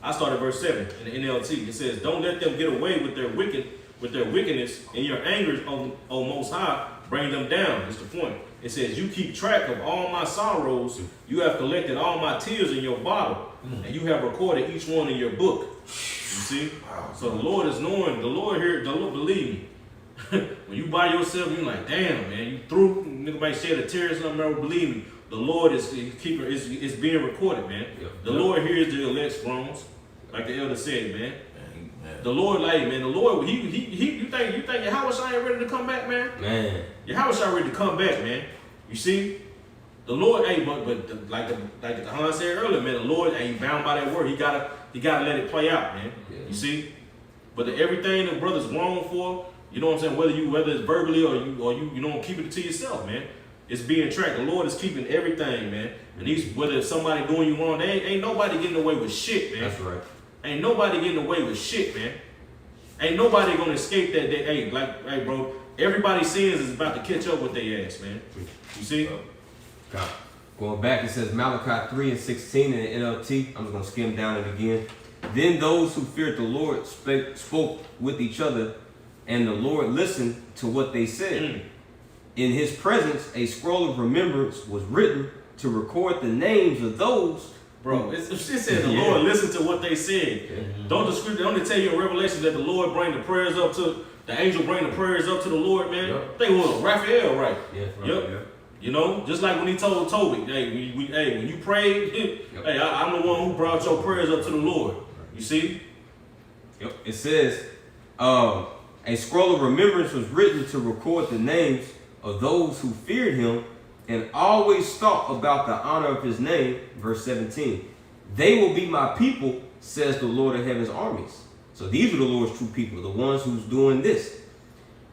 I started verse 7 in the NLT. It says, "Don't let them get away with their wickedness, and your anger, O Most High, bring them down." That's the point. It says, "You keep track of all my sorrows. You have collected all my tears in your bottle, and you have recorded each one in your book." You see? So the Lord is knowing. The Lord here. The Lord, believe me. When you by yourself, you're like, "Damn, man, you through." Nigga might shed a tear or something. Believe me, the Lord is keeping. Is being recorded, man. The Lord hears the elect's groans, like the elder said, man. The Lord, like, man, the Lord, you think Yahweh Shai ain't ready to come back, man? Man. Yahweh Shai ready to come back, man. You see? The Lord, hey, like the Han said earlier, man, the Lord ain't bound by that word. He gotta let it play out, man. Yeah. You see? But everything the brothers grown for, you know what I'm saying? Whether it's verbally or you don't keep it to yourself, man. It's being tracked. The Lord is keeping everything, man. And whether it's somebody doing you wrong, ain't nobody getting away with shit, man. That's right. Ain't nobody getting away with shit, man. Ain't nobody gonna escape that day. Hey, bro, everybody's sins is about to catch up with their ass, man. You see? God. Going back, it says Malachi 3:16 in the NLT. I'm just going to skim down it again. "Then those who feared the Lord spoke with each other, and the Lord listened to what they said. In his presence, a scroll of remembrance was written to record the names of those." Bro, it said the Lord listened to what they said. Don't the scripture only tell you in Revelation that the Lord bring the prayers up to the angel bring the prayers up to the Lord, man? Yep. They was Raphael, right? Yeah, right. Yep. Yeah. You know, just like when he told Toby, hey, when you prayed, hey, I'm the one who brought your prayers up to the Lord. You see? Yep. It says, a scroll of remembrance was written to record the names of those who feared him and always thought about the honor of his name. Verse 17. "They will be my people, says the Lord of heaven's armies." So these are the Lord's true people, the ones who's doing this.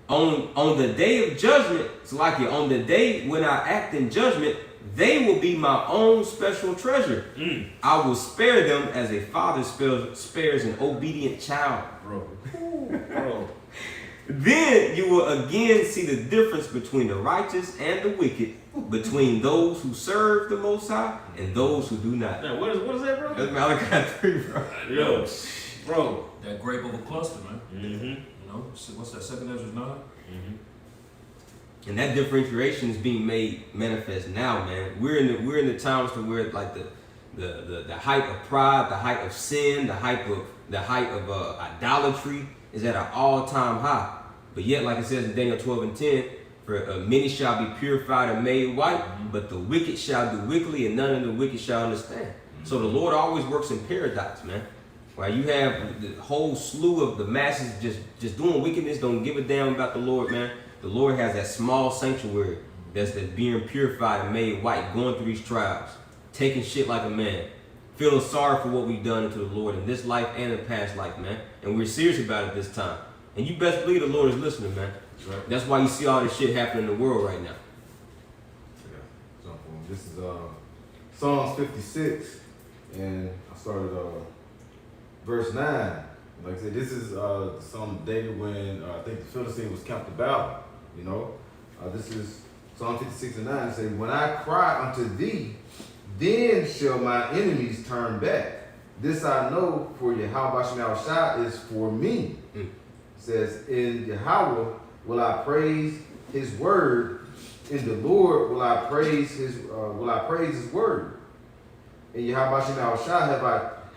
On the day of judgment, it's like it, on the day when I act in judgment, they will be my own special treasure. I will spare them as a father spares an obedient child. Bro. Then you will again see the difference between the righteous and the wicked, between those who serve the Most High and those who do not. Now, what is that, bro? That's Malachi 3, bro. Yo, bro. That grape of a cluster, man. Mm-hmm. You know, what's that? 2 Ezra 9. And that differentiation is being made manifest now, man. We're in the times to where like the height of pride, the height of sin, the height of idolatry is at an all-time high. But yet, like it says in Daniel 12:10, for many shall be purified and made white, but the wicked shall do wickedly, and none of the wicked shall understand. So the Lord always works in paradox, man. Right? You have the whole slew of the masses just doing wickedness, don't give a damn about the Lord, man. The Lord has that small sanctuary that's being purified and made white, going through these trials, taking shit like a man, feeling sorry for what we've done unto the Lord in this life and in the past life, man. And we're serious about it this time. And you best believe the Lord is listening, man. That's right. That's why you see all this shit happening in the world right now. This is Psalms 56, and I started verse 9. Like I said, this is Psalm David when I think the Philistine was camped about. You know, this is Psalm 56 and 9. It says, "When I cry unto thee, then shall my enemies turn back. This I know, for Yahweh Shai is for me." It says, "In Yahweh will I praise his word. In the Lord will I praise his word. In Yahweh Shai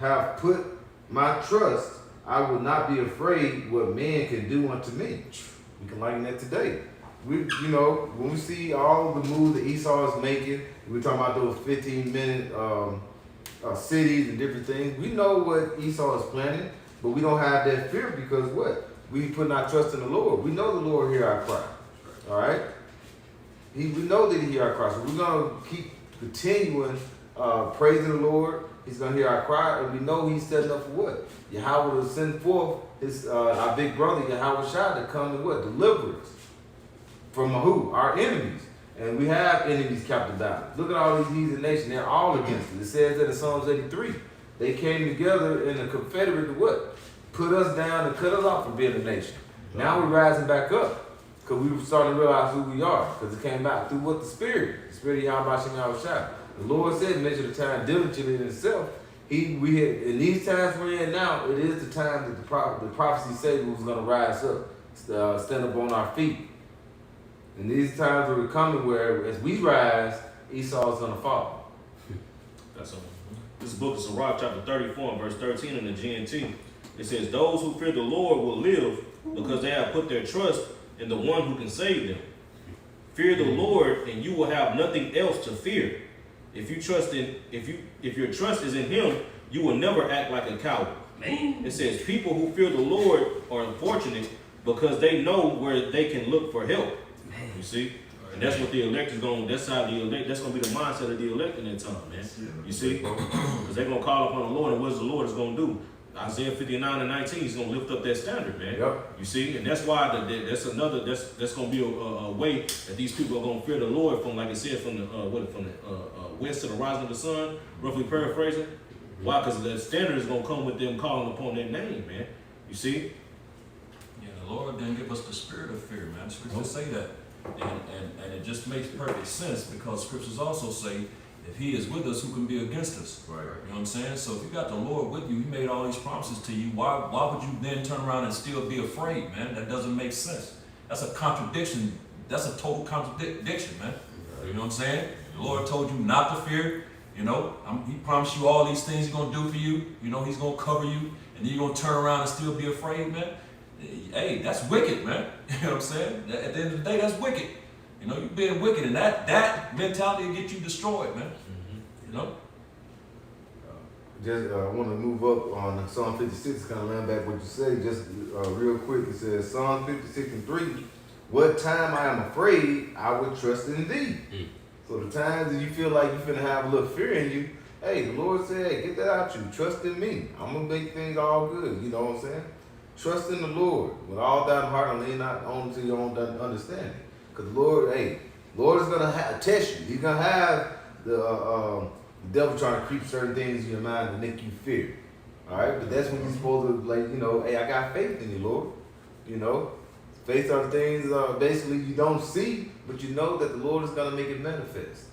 have put my trust. I will not be afraid what man can do unto me. We can liken that today. When we see all the moves that Esau is making, we're talking about those 15-minute cities and different things. We know what Esau is planning, but we don't have that fear because what? We put our trust in the Lord. We know the Lord hear our cry. All right? We know that He hear our cry. So we're going to keep continuing praising the Lord. He's going to hear our cry, and we know He's setting up for what? Yahweh will send forth His our big brother, Yahweh Shai, to come and what? Deliver us from who? Our enemies. And we have enemies captive down. Look at all these heathen nations. They're all against it. It says that in Psalms 83. They came together in a confederate to what? Put us down and cut us off from being a nation. Now we're rising back up. Because we were starting to realize who we are. Because it came out through what? The Spirit of Yahweh Shai. The Lord said, measure the time diligently in itself. In these times we're in now, it is the time that the prophecy said we was going to rise up, stand up on our feet. And these times are coming where as we rise, Esau is going to fall. That's all. This book is Sirach chapter 34 and verse 13 in the GNT. It says, those who fear the Lord will live because they have put their trust in the one who can save them. Fear the Lord and you will have nothing else to fear. If your trust is in Him, you will never act like a coward. It says people who fear the Lord are fortunate because they know where they can look for help. You see? And that's what the elect is going to, that's going to be the mindset of the elect in that time, man. You see? Because they're going to call upon the Lord, and what the Lord is going to do? Isaiah 59 and 19 is going to lift up that standard, man. Yep. You see? And that's why that's going to be a way that these people are going to fear the Lord from, like it said, from the west to the rising of the sun, roughly paraphrasing. Why? Because the standard is going to come with them calling upon their name, man. You see? Yeah, the Lord didn't give us the spirit of fear, man. Scriptures say that. And it just makes perfect sense because scriptures also say, if He is with us, who can be against us? Right. You know what I'm saying? So if you got the Lord with you, He made all these promises to you. Why would you then turn around and still be afraid, man? That doesn't make sense. That's a contradiction. That's a total contradiction, man. You know what I'm saying? The Lord told you not to fear. You know, He promised you all these things He's going to do for you. You know, He's going to cover you. And then you're going to turn around and still be afraid, man. Hey, that's wicked, man. You know what I'm saying? At the end of the day, that's wicked. You know, you're being wicked, and that mentality will get you destroyed, man. You know? I want to move up on Psalm 56, kind of land back what you say, just real quick. It says, Psalm 56 and 3, what time I am afraid, I will trust in Thee. So the times that you feel like you're finna have a little fear in you, hey, the Lord said, hey, get that out you. Trust in me. I'm going to make things all good. You know what I'm saying? Trust in the Lord with all thine heart and lean not on to your own understanding. Because the Lord, Lord is going to test you. He's going to have the devil trying to creep certain things in your mind to make you fear. All right? But that's when you're supposed to, hey, I got faith in you, Lord. You know? Faith are things basically you don't see, but you know that the Lord is going to make it manifest.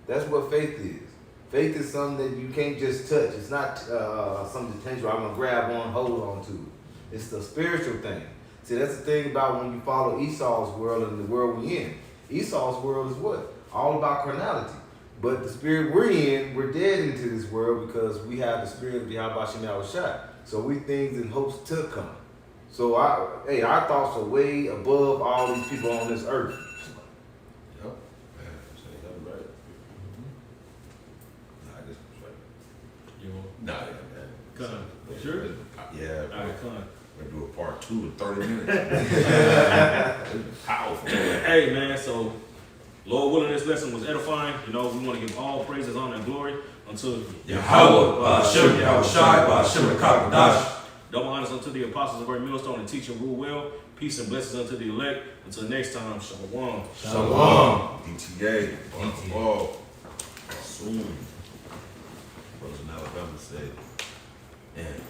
That's what faith is. Faith is something that you can't just touch. It's not something tangible. I'm going to grab on, hold on to it. It's the spiritual thing. See, that's the thing about when you follow Esau's world and the world we're in. Esau's world is what? All about carnality. But the spirit we're in, we're dead into this world because we have the spirit of Yahweh Shai. So we things and hopes to come. So our thoughts are way above all these people on this earth. Yep. Yeah, right. Nah, I guess You know? Nah, yeah, man. Come. Sure? Yeah. All right, come. We're gonna do a part 2 in 30 minutes. Powerful. Hey, man, so Lord willing, this lesson was edifying. You know, we want to give all praises, honor, and glory unto Yahweh, Ba'ashem, Yahushai, Ba'ashem, Kakadash. double honors unto the apostles of Great Millstone and teach and rule well. Peace and blessings unto the elect. Until next time, Shalom. Shalom. DTA. Ball. Soon. Brothers in Alabama said, man.